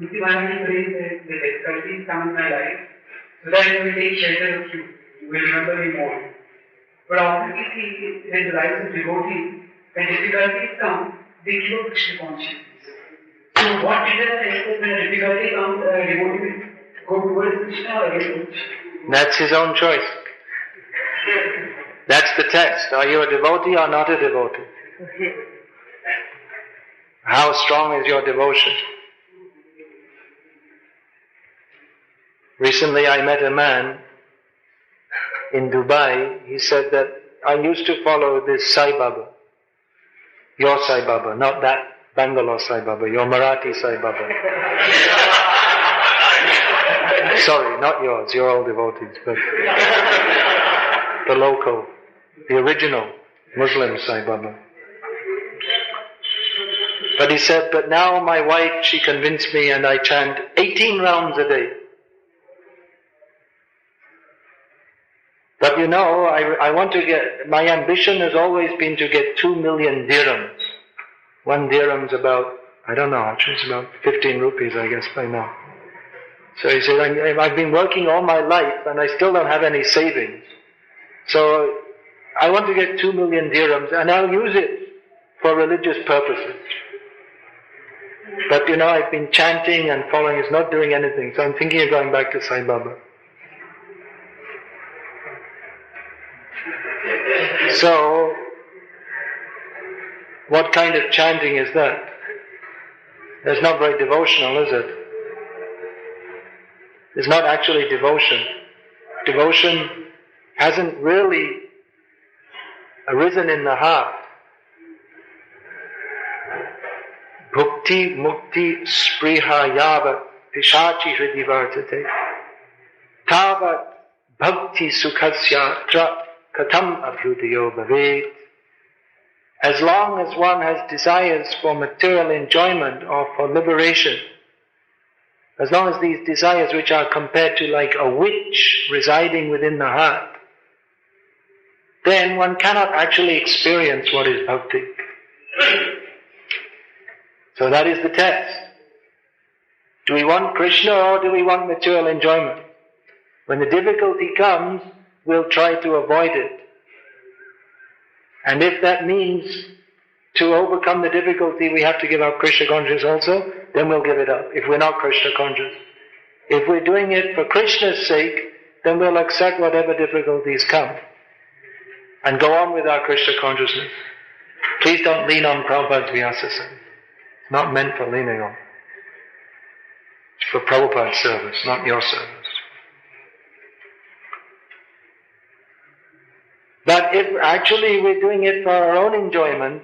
Until I am praying that the difficulties come in my life, so that I will take shelter of you. You will remember me more. But often we see when the lives of devotee, when difficulties come, they give up Krishna consciousness. So what is it when a difficulty comes, a devotee will go towards Krishna or against Krishna? That's his own choice. That's the test. Are you a devotee or not a devotee? How strong is your devotion? Recently I met a man in Dubai. He said that I used to follow this Sai Baba. Your Sai Baba, not that Bangalore Sai Baba, your Marathi Sai Baba. Sorry, not yours, you're all devotees, but the local, the original Muslim Sai Baba. But he said, but now my wife, she convinced me, and I chant 18 rounds a day. But I want to get, my ambition has always been to get 2 million dirhams. 1 dirham's about, I don't know, actually it's about 15 rupees I guess by now. So he said, I've been working all my life and I still don't have any savings. So I want to get 2 million dirhams and I'll use it for religious purposes. But I've been chanting and following, it's not doing anything. So I'm thinking of going back to Sai Baba. So, what kind of chanting is that? That's not very devotional, is it? It's not actually devotion. Devotion hasn't really arisen in the heart. Bhukti mukti spriha yavat pishachi hridi vartate tavat bhakti sukhasya tra katam abhyudayo bhavet. As long as one has desires for material enjoyment or for liberation, as long as these desires, which are compared to like a witch residing within the heart, then one cannot actually experience what is bhakti. So that is the test. Do we want Krishna or do we want material enjoyment? When the difficulty comes, we'll try to avoid it. And if that means to overcome the difficulty we have to give up Krishna consciousness also, then we'll give it up, if we're not Krishna conscious. If we're doing it for Krishna's sake, then we'll accept whatever difficulties come and go on with our Krishna consciousness. Please don't lean on Prabhupada's Vyasa. It's not meant for leaning on. It's for Prabhupada's service, not your service. But if actually we're doing it for our own enjoyment,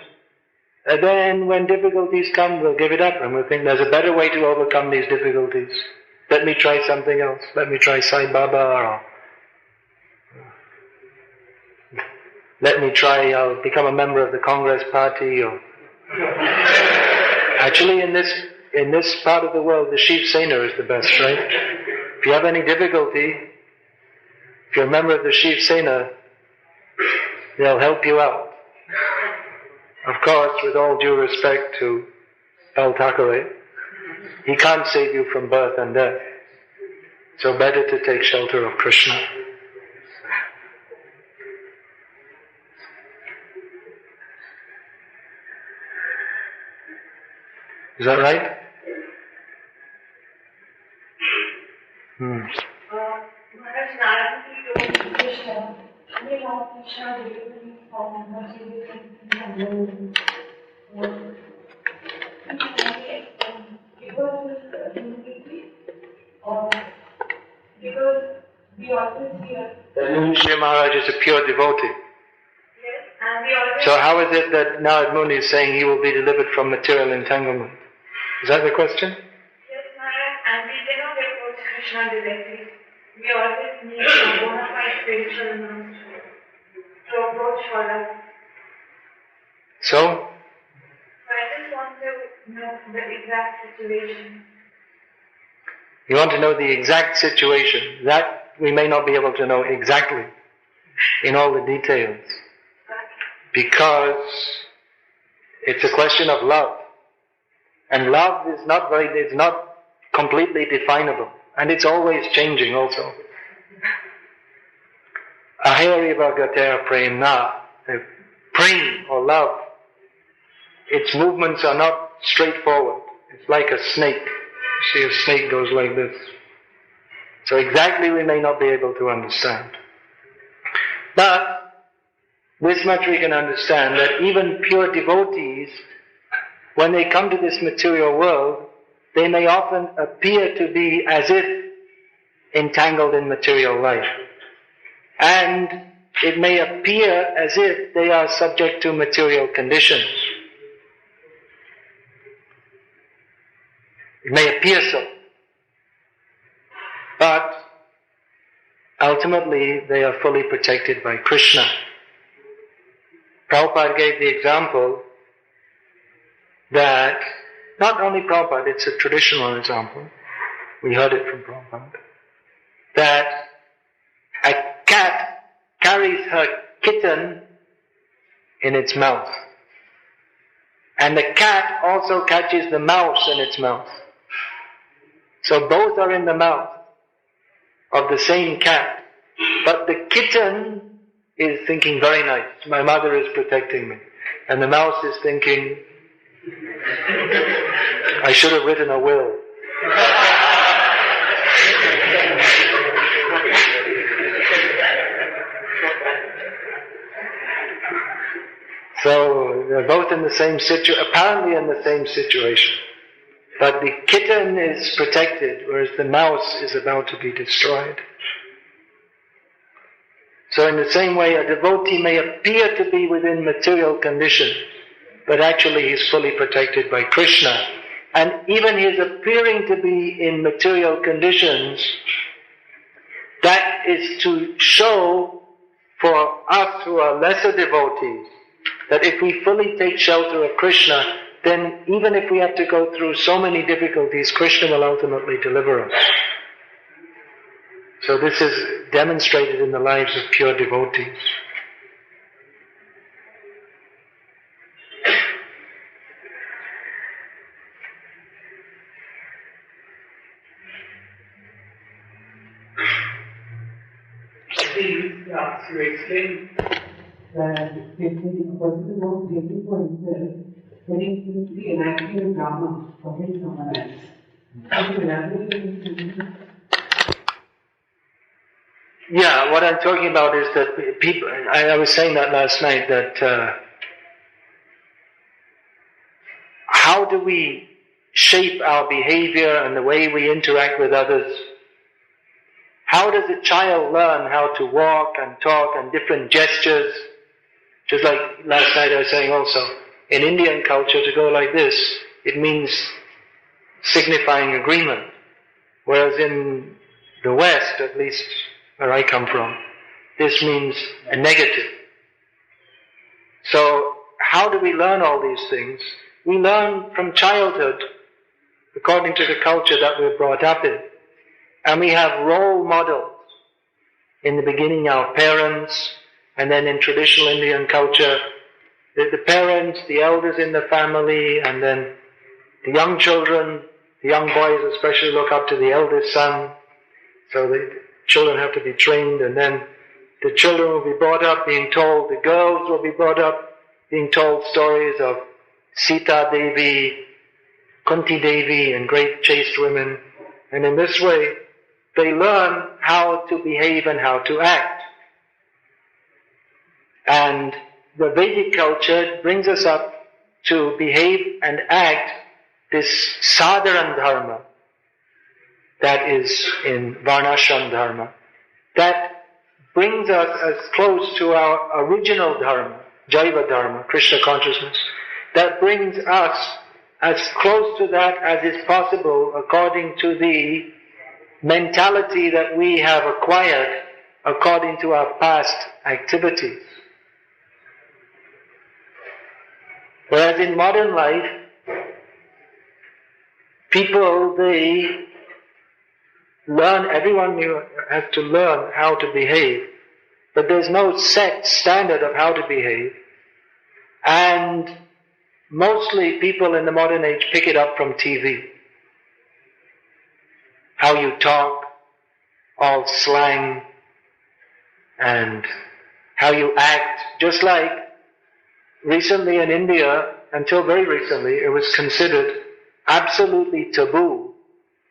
then when difficulties come, we'll give it up and we'll think there's a better way to overcome these difficulties. Let me try something else. Let me try Sai Baba, or let me try, I'll become a member of the Congress party, or actually in this part of the world, the Shiv Sena is the best, right? If you have any difficulty, if you're a member of the Shiv Sena, they'll help you out. Of course, with all due respect to Al Thackeray, he can't save you from birth and death. So better to take shelter of Krishna. Is that right? Maharaj Narayana told Krishna, we want Krishna delivery from material because this unity or because we always hear. Sri Maharaj is a pure devotee. Yes, and we always. So how is it that Narad Muni is saying he will be delivered from material entanglement? Is that the question? Yes, Maharaj, and we cannot approach Krishna directly. We always need a bona fide spiritual master to approach for us. So? So I just want to know the exact situation. You want to know the exact situation. That we may not be able to know exactly in all the details. Because it's a question of love. And love is not completely definable. And it's always changing also. Ahariva gater premna. Prem or love, its movements are not straightforward. It's like a snake. You see, a snake goes like this. So exactly we may not be able to understand. But this much we can understand, that even pure devotees, when they come to this material world, they may often appear to be as if entangled in material life. And it may appear as if they are subject to material conditions. It may appear so. But ultimately they are fully protected by Krishna. Prabhupada gave the example that, not only Prabhupada, it's a traditional example, we heard it from Prabhupada, that a cat carries her kitten in its mouth. And the cat also catches the mouse in its mouth. So both are in the mouth of the same cat. But the kitten is thinking, very nice, my mother is protecting me. And the mouse is thinking, I should have written a will. So they're both in the same apparently in the same situation. But the kitten is protected, whereas the mouse is about to be destroyed. So in the same way, a devotee may appear to be within material conditions, but actually he's fully protected by Krishna. And even his appearing to be in material conditions, that is to show for us who are lesser devotees, that if we fully take shelter of Krishna, then even if we have to go through so many difficulties, Krishna will ultimately deliver us. So this is demonstrated in the lives of pure devotees. To explain that if a person is not thinking for himself, then he will be enacting a drama for someone else. Yeah, what I'm talking about is that people, I was saying that last night, that how do we shape our behavior and the way we interact with others? How does a child learn how to walk and talk and different gestures? Just like last night I was saying also, in Indian culture to go like this, it means signifying agreement. Whereas in the West, at least where I come from, this means a negative. So how do we learn all these things? We learn from childhood, according to the culture that we're brought up in. And we have role models. In the beginning, our parents, and then in traditional Indian culture, the parents, the elders in the family, and then the young children, the young boys especially look up to the eldest son. So the children have to be trained, and then the children will be brought up being told, the girls will be brought up being told stories of Sita Devi, Kunti Devi, and great chaste women. And in this way, they learn how to behave and how to act. And the Vedic culture brings us up to behave and act this sadharan dharma that is in varnashram dharma, that brings us as close to our original dharma, Jaiva dharma, Krishna consciousness, that brings us as close to that as is possible according to the mentality that we have acquired according to our past activities. Whereas in modern life, people, they learn, everyone has to learn how to behave, but there's no set standard of how to behave. And mostly people in the modern age pick it up from TV. How you talk, all slang, and how you act. Just like recently in India, until very recently, it was considered absolutely taboo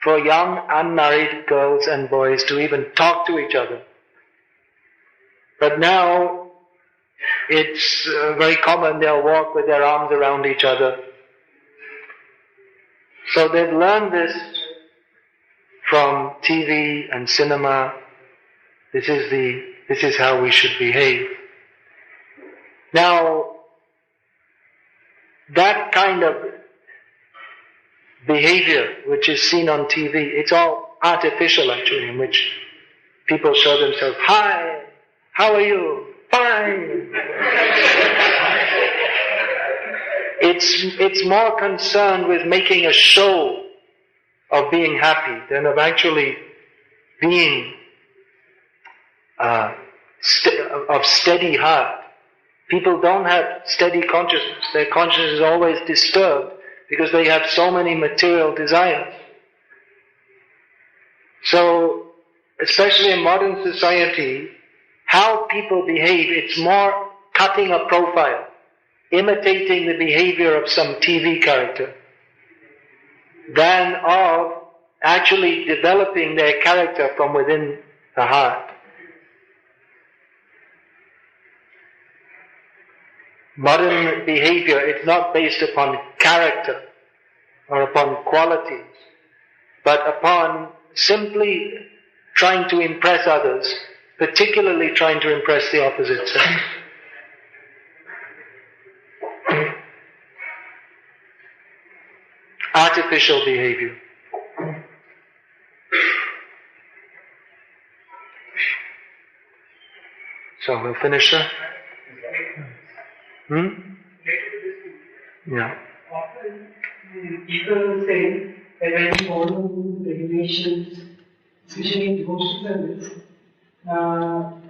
for young unmarried girls and boys to even talk to each other. But now it's very common, they'll walk with their arms around each other. So they've learned this from TV and cinema. This is how we should behave. Now, that kind of behavior which is seen on TV, it's all artificial actually, in which people show themselves, "Hi, how are you? Fine." It's more concerned with making a show of being happy than of actually being of steady heart. People don't have steady consciousness. Their consciousness is always disturbed because they have so many material desires. So, especially in modern society, how people behave, it's more cutting a profile, imitating the behavior of some TV character, than of actually developing their character from within the heart. Modern behavior, it's not based upon character or upon qualities, but upon simply trying to impress others, particularly trying to impress the opposite sex. Artificial behavior. So we'll finish there. Yeah. Often people say that when you follow regulations, especially in devotional service,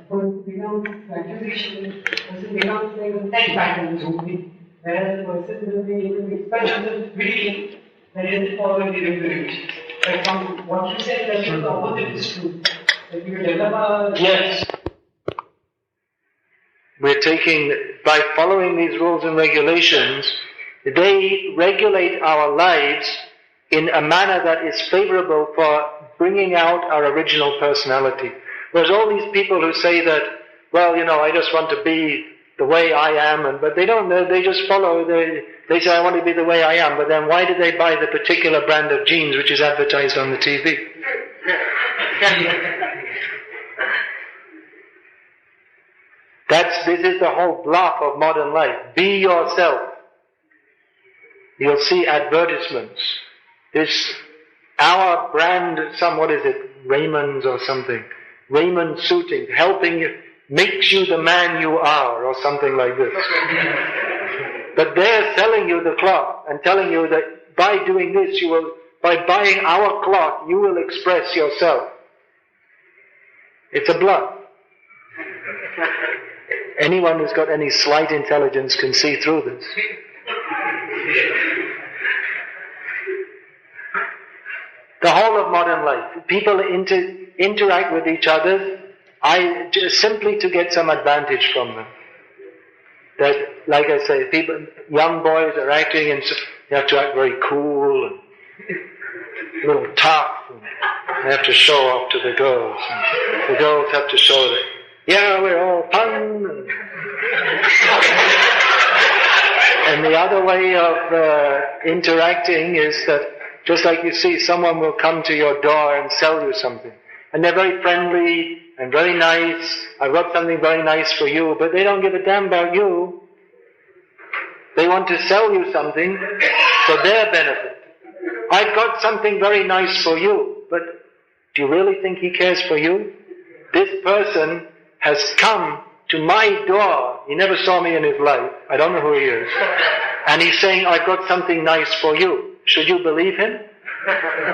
person becomes accusation, person becomes like a set pattern only. Whereas the person will be able to express the willingly that doesn't follow the regulations. Like from what you said, that the opposite is true. That you develop a Yes. We're taking, by following these rules and regulations, they regulate our lives in a manner that is favorable for bringing out our original personality. Whereas all these people who say that, well, I just want to be the way I am, but they don't, they just follow, they say I want to be the way I am, but then why do they buy the particular brand of jeans which is advertised on the TV? This is the whole bluff of modern life. Be yourself. You'll see advertisements. Our brand, what is it, Raymond's or something. Raymond Suiting, helping you, makes you the man you are, or something like this. But they're selling you the cloth and telling you that by doing this, by buying our cloth, you will express yourself. It's a bluff. Anyone who's got any slight intelligence can see through this. The whole of modern life, people interact with each other simply to get some advantage from them. That, like I say, young boys are acting, and you have to act very cool and a little tough. And they have to show off to the girls. And the girls have to show that, yeah, we're all fun. And the other way of interacting is that, just like you see, someone will come to your door and sell you something. And they're very friendly and very nice. I've got something very nice for you, but they don't give a damn about you. They want to sell you something for their benefit. I've got something very nice for you, but do you really think he cares for you? This person has come to my door. He never saw me in his life. I don't know who he is. And he's saying, I've got something nice for you. Should you believe him?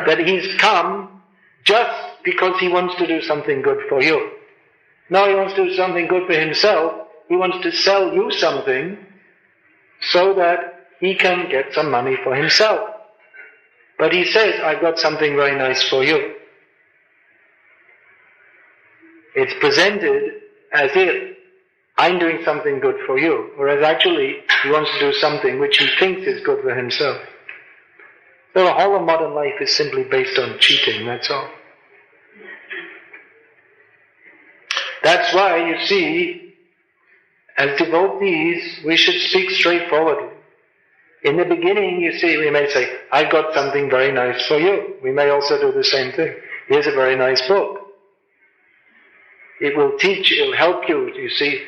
That he's come just because he wants to do something good for you. No, he wants to do something good for himself. He wants to sell you something so that he can get some money for himself. But he says, I've got something very nice for you. It's presented as if I'm doing something good for you, whereas actually he wants to do something which he thinks is good for himself. So the whole of modern life is simply based on cheating, that's all. That's why, you see, as devotees, we should speak straightforwardly. In the beginning, you see, we may say, I've got something very nice for you. We may also do the same thing. Here's a very nice book. It will teach, it will help you, you see,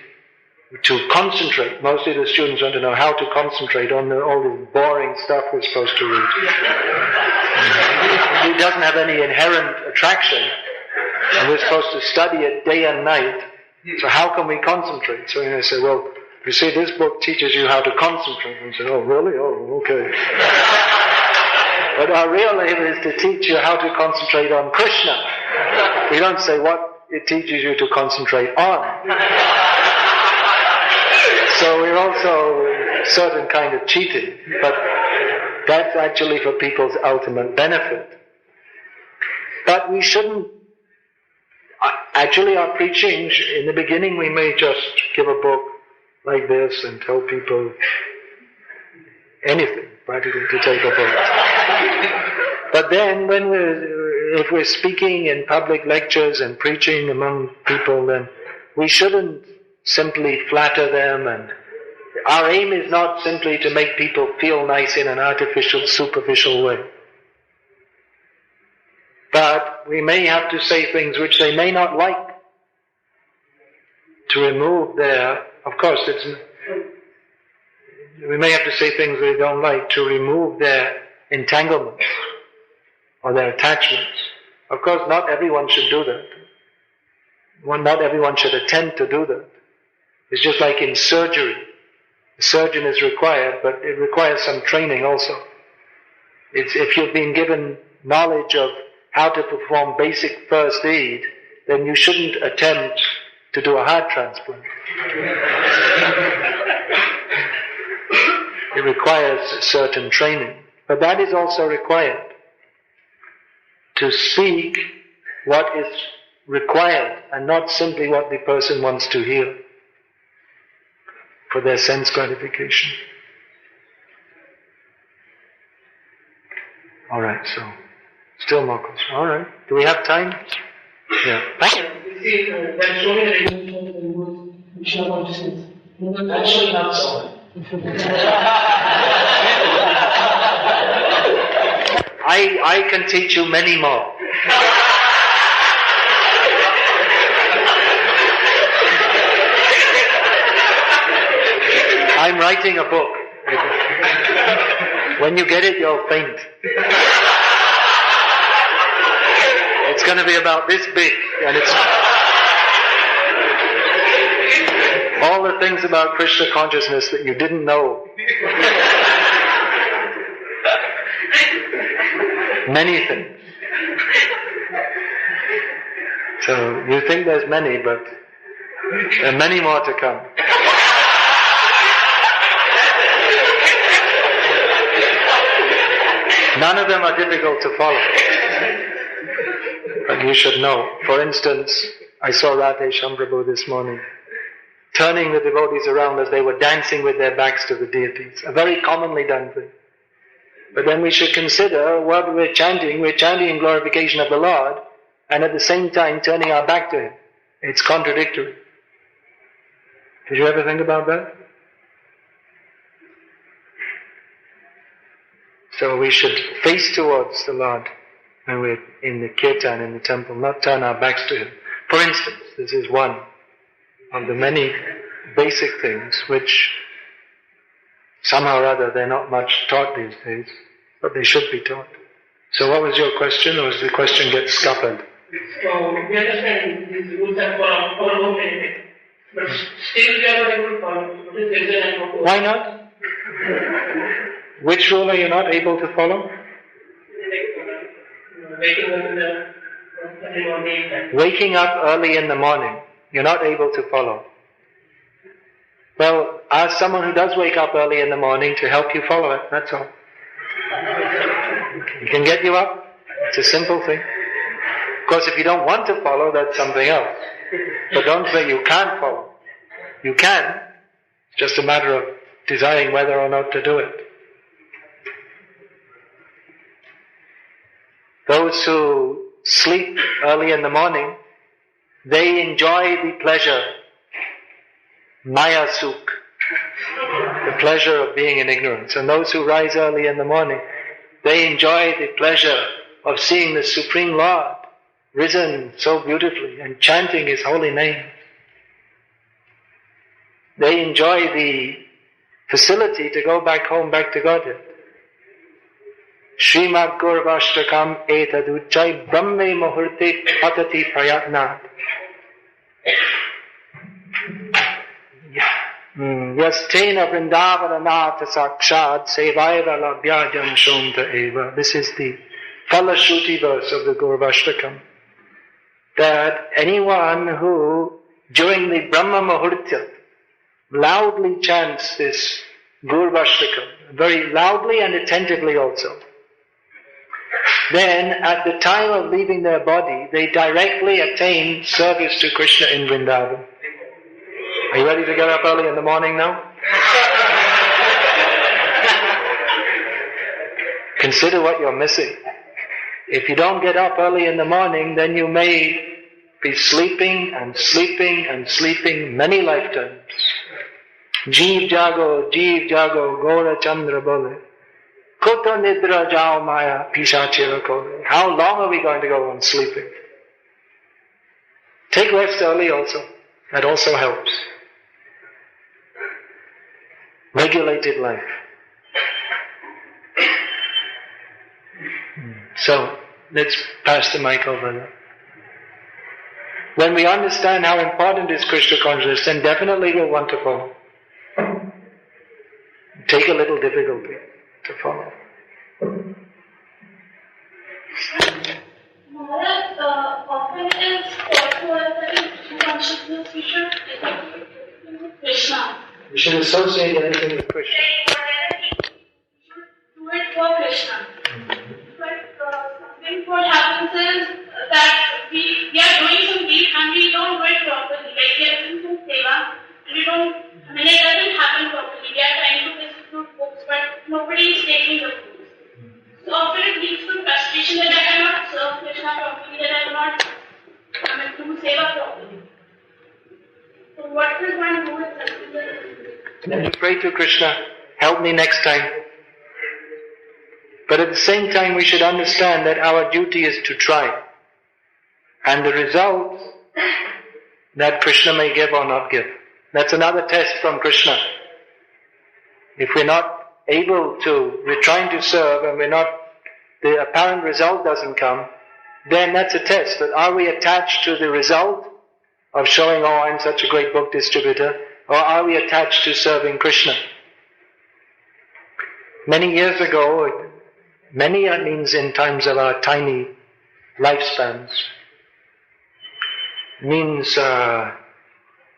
to concentrate. Mostly the students want to know how to concentrate on all this boring stuff we're supposed to read. It doesn't have any inherent attraction, and we're supposed to study it day and night. So how can we concentrate? So they say, well, you see, this book teaches you how to concentrate. And we say, oh, really? Oh, okay. But our real aim is to teach you how to concentrate on Krishna. We don't say what it teaches you to concentrate on. So we're also a certain kind of cheating, but that's actually for people's ultimate benefit. But we shouldn't, actually our preaching, in the beginning we may just give a book like this and tell people anything, practically, to take a book. But then if we're speaking in public lectures and preaching among people, then we shouldn't simply flatter them, and our aim is not simply to make people feel nice in an artificial, superficial way. But we may have to say things which they may not like, to remove their, of course we may have to say things they don't like to remove their entanglements or their attachments. Of course, not everyone should do that. Not everyone should attempt to do that. It's just like in surgery. A surgeon is required, but it requires some training also. If you've been given knowledge of how to perform basic first aid, then you shouldn't attempt to do a heart transplant. It requires certain training. But that is also required. To seek what is required and not simply what the person wants to hear for their sense gratification. Alright, so still more questions. Alright. Do we have time? Yeah. Thank you. You see, there are so many regulations and rules which are consciousness. Actually, not so. I can teach you many more. I'm writing a book. When you get it, you'll faint. It's going to be about this big, and it's all the things about Krishna consciousness that you didn't know. Many things. So you think there's many, but there are many more to come. None of them are difficult to follow. But you should know. For instance, I saw Radhesham Prabhu this morning turning the devotees around as they were dancing with their backs to the deities. A very commonly done thing. But then we should consider what we're chanting in glorification of the Lord, and at the same time turning our back to Him. It's contradictory. Did you ever think about that? So we should face towards the Lord when we're in the kirtan, in the temple, not turn our backs to Him. For instance, this is one of the many basic things which somehow or other they're not much taught these days, but they should be taught. So what was your question, or does the question get scuppered? So we understand these rules are for our own benefit, but still we are not able to follow. What is the reason and purpose? Why not? Which rule are you not able to follow? Waking up in the early morning. Waking up early in the morning, you're not able to follow. Well, ask someone who does wake up early in the morning to help you follow it, that's all. He can get you up. It's a simple thing. Of course, if you don't want to follow, that's something else. But don't say you can't follow. You can. It's just a matter of deciding whether or not to do it. Those who sleep early in the morning, they enjoy the pleasure, Maya Sukh, the pleasure of being in ignorance. And those who rise early in the morning, they enjoy the pleasure of seeing the Supreme Lord risen so beautifully and chanting His holy name. They enjoy the facility to go back home, back to Godhead. Srimad Gaurvashtakam etaduchai brahme muhurte patati prayatnat. Yastena vrindavana nata sakshad sevaiva labhyajam shonta eva. This is the Falashruti verse of the Gaurvashtakam. That anyone who, during the Brahma Muhurta, loudly chants this Gaurvashtakam, very loudly and attentively also, then at the time of leaving their body, they directly attain service to Krishna in Vrindavan. Are you ready to get up early in the morning now? Consider what you're missing. If you don't get up early in the morning, then you may be sleeping and sleeping and sleeping many lifetimes. Jeev jago, gora chandra bole. Kota nidra jao maya, pisachira kole. How long are we going to go on sleeping? Take rest early also. That also helps. Regulated life. So, let's pass the mic over there. When we understand how important is Krishna consciousness, then definitely we'll want to follow. Take a little difficulty to follow. Maharaj, often it is taught to us that in Krishna consciousness we should associate with Krishna. We should associate anything with Krishna. We should do it for Krishna. But something what happens is that we are doing some deed and we don't do it properly. Like we are doing some seva and we don't, it doesn't happen properly. We are trying to distribute books but nobody is taking the books. So often it leads to frustration that I cannot serve Krishna properly, that I cannot do seva properly. So what will one do with something that is? Then you pray to Krishna, help me next time. But at the same time we should understand that our duty is to try. And the result that Krishna may give or not give. That's another test from Krishna. If we're not able to, we're trying to serve and the apparent result doesn't come, then that's a test. That are we attached to the result of showing, oh, I'm such a great book distributor, or are we attached to serving Krishna? Many years ago, many means in terms of our tiny lifespans, means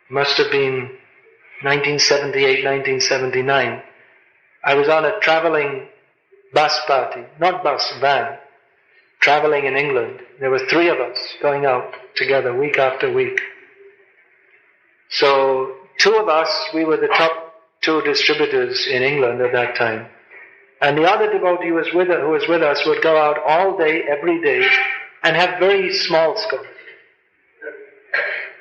must have been 1978, 1979. I was on a traveling bus party, not bus, van, traveling in England. There were 3 of us going out together week after week. So 2 of us, we were the top 2 distributors in England at that time. And the other devotee who was with us would go out all day, every day, and have very small scope.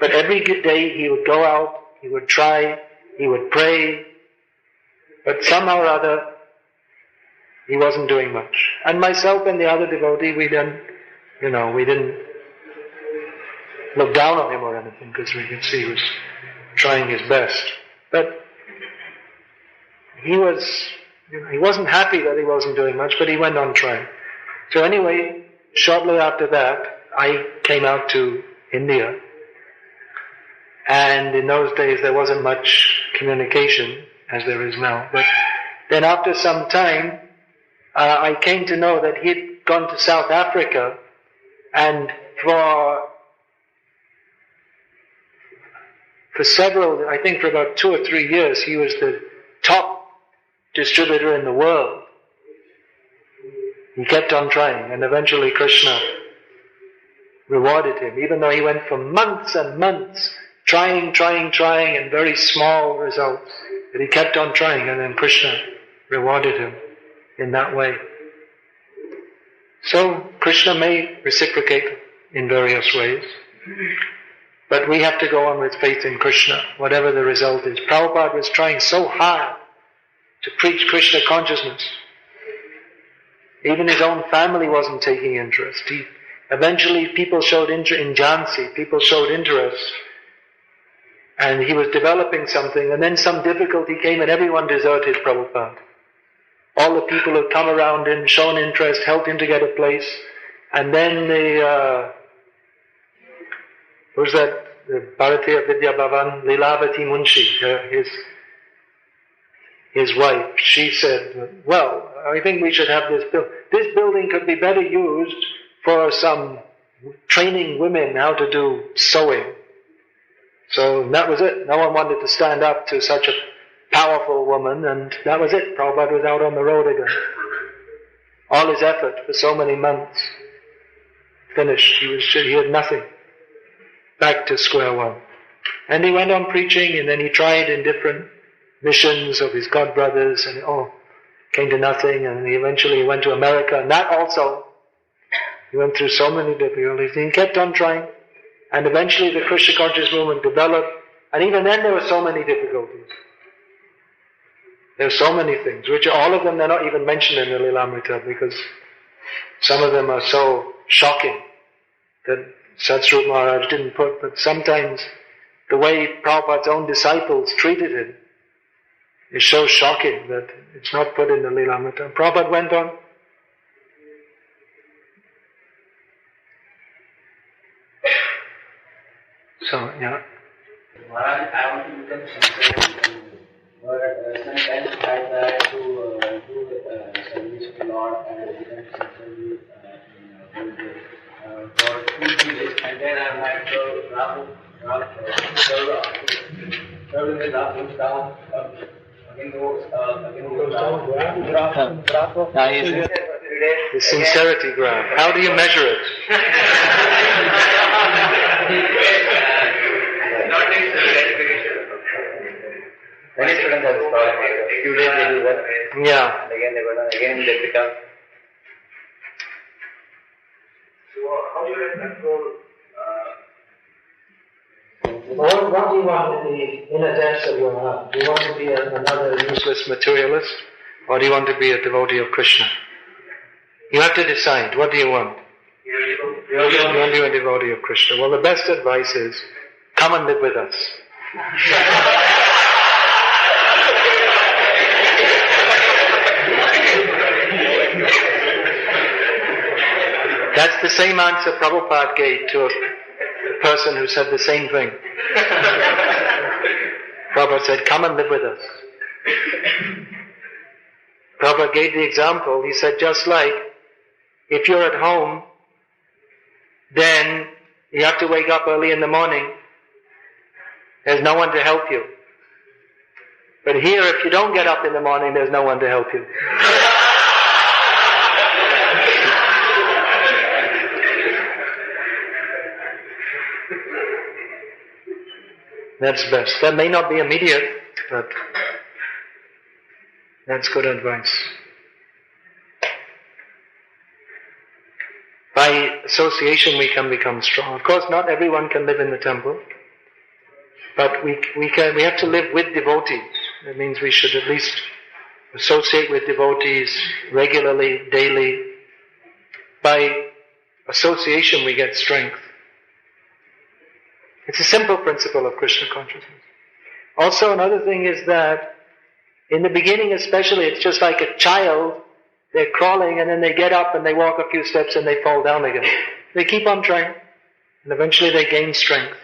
But every day he would go out, he would try, he would pray, but somehow or other he wasn't doing much. And myself and the other devotee, we didn't look down on him or anything, because we could see he was trying his best. But he wasn't happy that he wasn't doing much, but he went on trying. So anyway, shortly after that, I came out to India. And in those days there wasn't much communication as there is now. But then after some time, I came to know that he'd gone to South Africa, and for several, I think for about 2 or 3 years, he was the top distributor in the world. He kept on trying, and eventually Krishna rewarded him, even though he went for months and months trying, and very small results. But he kept on trying, and then Krishna rewarded him in that way. So Krishna may reciprocate in various ways, but we have to go on with faith in Krishna, whatever the result is. Prabhupada was trying so hard to preach Krishna consciousness. Even his own family wasn't taking interest. Eventually people showed interest in Jhansi, people showed interest, and he was developing something, and then some difficulty came and everyone deserted Prabhupada. All the people who had come around him, shown interest, helped him to get a place, and then the Bharatiya Vidya Bhavan, Lilavati Munshi, his wife, she said, well, I think we should have this building. This building could be better used for some training women how to do sewing. So that was it. No one wanted to stand up to such a powerful woman, and that was it. Prabhupada was out on the road again. all his effort for so many months finished. He had nothing. Back to square one. And he went on preaching, and then he tried in different missions of his god brothers, and came to nothing, and he eventually went to America, and that also, he went through so many difficulties, and he kept on trying, and eventually the Krishna conscious movement developed, and even then there were so many difficulties. There are so many things, which all of them they're not even mentioned in the Lilamrita, because some of them are so shocking that Satsrup Maharaj didn't put, but sometimes the way Prabhupada's own disciples treated him is so shocking that it's not put in the Lilamrita. Prabhupada went on. So, yeah. Maharaj, I want to become sincere, but sometimes I try to do service to Lord and become sincere for 2-3 days, and then I might serve in the last down. The sincerity graph. How do you measure it? Many students have this problem. A few days they do well. Yeah. And again they go down. Again they pick up. So how do you control? What do you want in the inner depths of your heart? Do you want to be another useless materialist, or do you want to be a devotee of Krishna? You have to decide. What do you want? You want to be a devotee of Krishna. Well, the best advice is, come and live with us. That's the same answer Prabhupada gave to a person who said the same thing. Prabhupada said, come and live with us. Prabhupada gave the example. He said, just like if you're at home, then you have to wake up early in the morning. There's no one to help you. But here, if you don't get up in the morning, there's no one to help you. That's best. That may not be immediate, but that's good advice. By association we can become strong. Of course, not everyone can live in the temple, but we have to live with devotees. That means we should at least associate with devotees regularly, daily. By association we get strength. It's a simple principle of Krishna consciousness. Also, another thing is that in the beginning especially, it's just like a child. They're crawling and then they get up and they walk a few steps and they fall down again. They keep on trying and eventually they gain strength.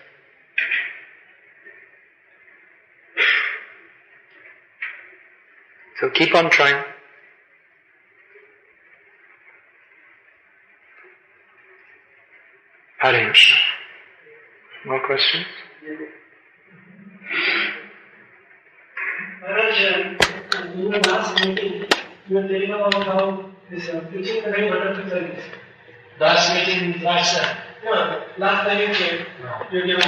So keep on trying. Hare Krishna. More questions? Maharaj, in the last meeting, you were telling about how this preaching is a very wonderful service. Last meeting, last time. No, last time you came, you gave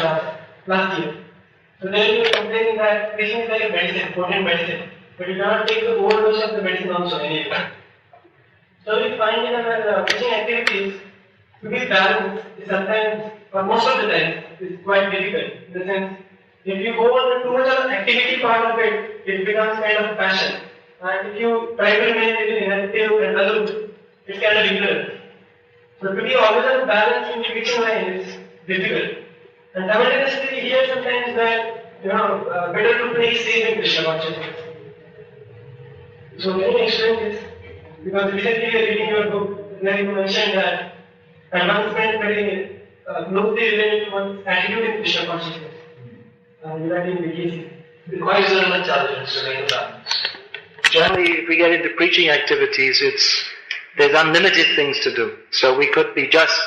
last year. So then you were complaining that preaching is like medicine, potent medicine, but you cannot take the overdose of the medicine also anyway. So we find in our preaching activities, to be balanced is sometimes, or most of the time, is quite difficult. In the sense, if you go on too much of the activity part of it, it becomes kind of passion. And if you try to remain inactive and aloof, it's kind of ignorance. So to be always on balance in the preaching line is difficult. And simultaneously we hear sometimes that, better to play safe in Krishna consciousness. So can you explain this? Because recently we are reading your book, where you mentioned that advancement very closely related to one's attitude in Krishna consciousness. Regarding the case. Why is there much intelligence in balance? Generally, if we get into preaching activities, there's unlimited things to do. So we could be just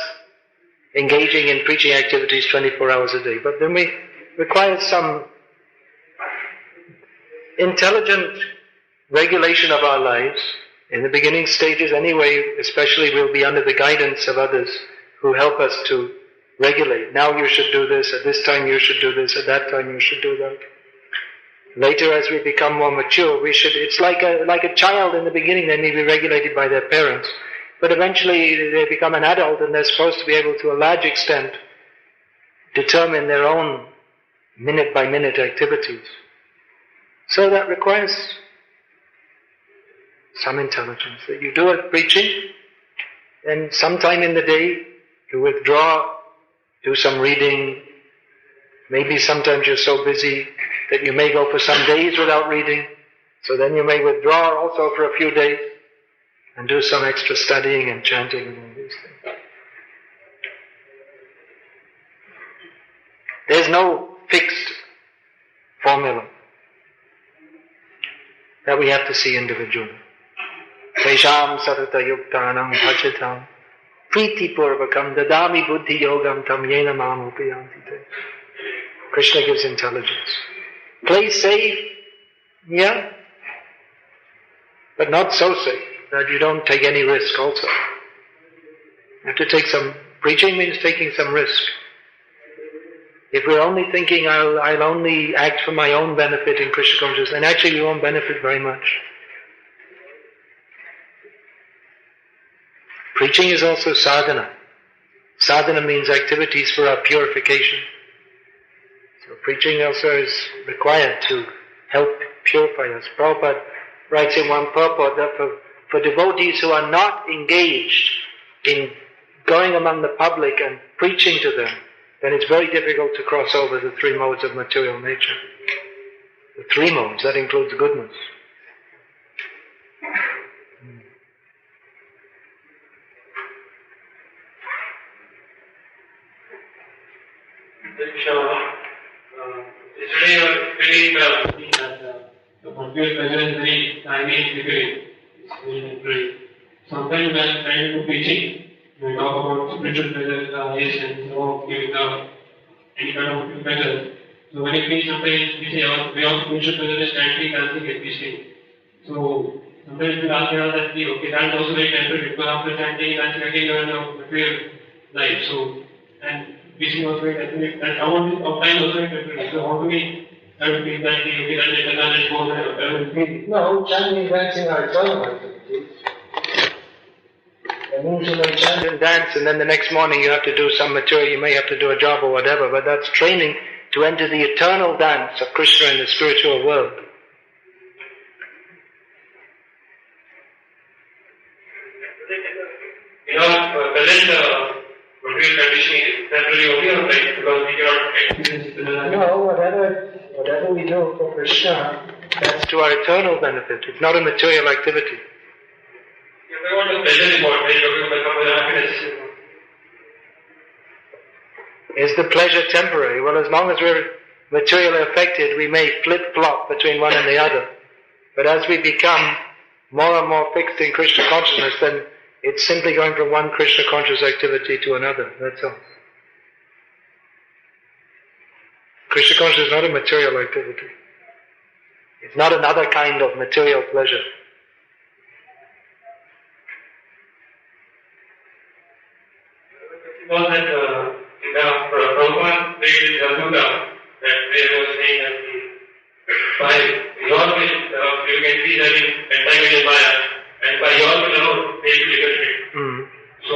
engaging in preaching activities 24 hours a day. But then we require some intelligent regulation of our lives In the beginning stages anyway, especially we'll be under the guidance of others who help us to regulate. Now you should do this, at this time you should do this, at that time you should do that. Later as we become more mature, it's like a child in the beginning, they may be regulated by their parents. But eventually they become an adult and they're supposed to be able to a large extent determine their own minute by minute activities. So that requires some intelligence. That you do a preaching, then sometime in the day you withdraw, do some reading. Maybe sometimes you're so busy that you may go for some days without reading, so then you may withdraw also for a few days and do some extra studying and chanting and all these things. There's no fixed formula that we have to see individually. Tesham satata yuktanam bhajatam priti purvakam dadami buddhi yogam tam yena mam upayanti te. Krishna gives intelligence. Play safe, yeah, but not so safe that you don't take any risk also. You have to take some, preaching means taking some risk. If we're only thinking I'll only act for my own benefit in Krishna consciousness, then actually we won't benefit very much. Preaching is also sadhana. Sadhana means activities for our purification. So preaching also is required to help purify us. Prabhupada writes in one purport that for devotees who are not engaged in going among the public and preaching to them, then it's very difficult to cross over the three modes of material nature. The three modes, that includes goodness. Yesterday I was feeling that the confused pleasure is very tiny and flickering. It's very temporary. Sometimes when I'm trying to do preaching, we talk about spiritual pleasure, yes, and giving any kind of pleasure. So when you preach, sometimes we say we all spiritual pleasure is chanting, dancing, and feasting. So sometimes we ask that, okay, that's also very temporary, because after chanting, dancing, again, you have material life. So, and feasting also very temporary. And amount of time also very temporary. So how do we feel that okay, that's it, and then it goes and No, chanting and dancing are eternal activities. That means you may chant and dance and then the next morning you have to do some material, you may have to do a job or whatever, but that's training to enter the eternal dance of Krishna in the spiritual world. Present material conditioning is temporary only or right? Because we cannot experience No, whatever we do for Krishna, that's to our eternal benefit. It's not a material activity. I want the pleasure is what, right? Talking about the happiness. Is the pleasure temporary? Well, as long as we're materially affected, we may flip-flop between one and the other. But as we become more and more fixed in Krishna consciousness, then it's simply going from one Krishna conscious activity to another, that's all. Krishna consciousness is not a material activity. It's not another kind of material pleasure. Was that in the Prabhupada played with Jalgunda, that they were saying that by your will, you can see that in entangled Maya, and by your will alone, they will liberate. So,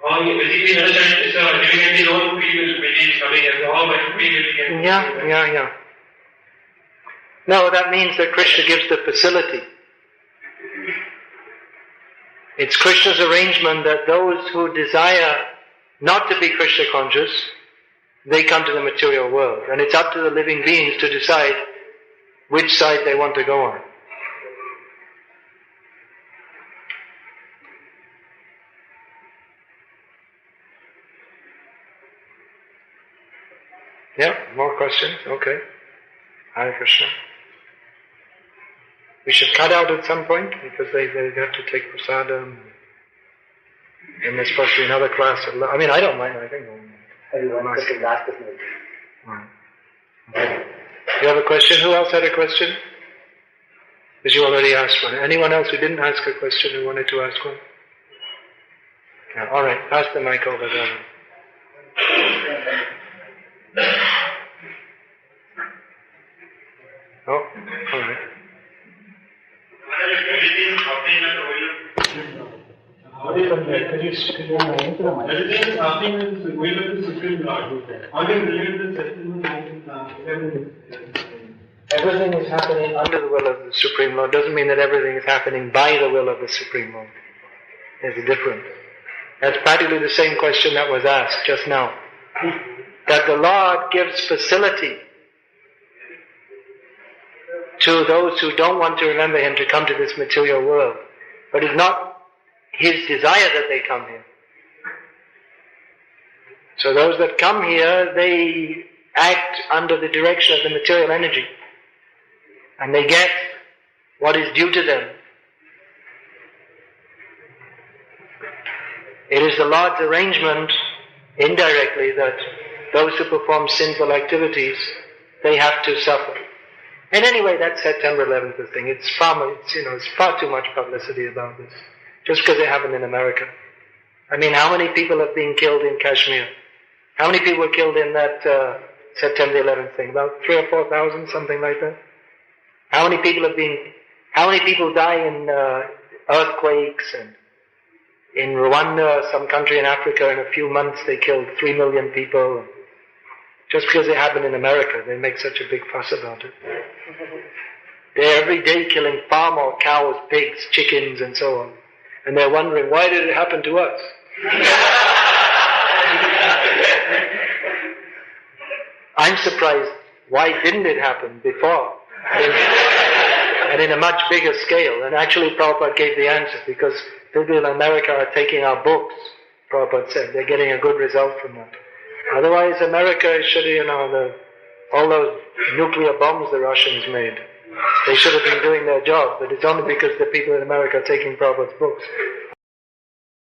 all you basically understand is living in the own free will, which is coming as all by free will can. Yeah. No, that means that Krishna gives the facility. It's Krishna's arrangement that those who desire not to be Krishna conscious, they come to the material world. And it's up to the living beings to decide which side they want to go on. Yeah, more questions? Okay. Hare Krishna. We should cut out at some point because they have to take prasadam. And there's supposed to be another class. I mean, I don't mind. I think. You have a question? Who else had a question? Because you already asked one. Anyone else who didn't ask a question who wanted to ask one? Yeah, all right, pass the mic over there. Oh, all right. Everything is happening with the will of the Supreme Lord. How do you relate the settlement? Everything is happening under the will of the Supreme Lord doesn't mean that everything is happening by the will of the Supreme Lord. There's a difference. That's practically the same question that was asked just now. That the Lord gives facility to those who don't want to remember Him to come to this material world. But it's not His desire that they come here. So those that come here, they act under the direction of the material energy. And they get what is due to them. It is the Lord's arrangement, indirectly, that those who perform sinful activities, they have to suffer. And anyway, that's September 11th thing. It's far too much publicity about this. Just because it happened in America. I mean, how many people have been killed in Kashmir? How many people were killed in that September 11th thing? About 3,000 or 4,000, something like that? How many people die in earthquakes, and in Rwanda, some country in Africa, in a few months they killed 3 million people. Just because it happened in America, they make such a big fuss about it. They're every day killing far more cows, pigs, chickens, and so on. And they're wondering, why did it happen to us? I'm surprised, why didn't it happen before? And in a much bigger scale. And actually Prabhupada gave the answer, because people in America are taking our books, Prabhupada said. They're getting a good result from that. Otherwise America should have, all those nuclear bombs the Russians made, they should have been doing their job, but it's only because the people in America are taking Prabhupada's books.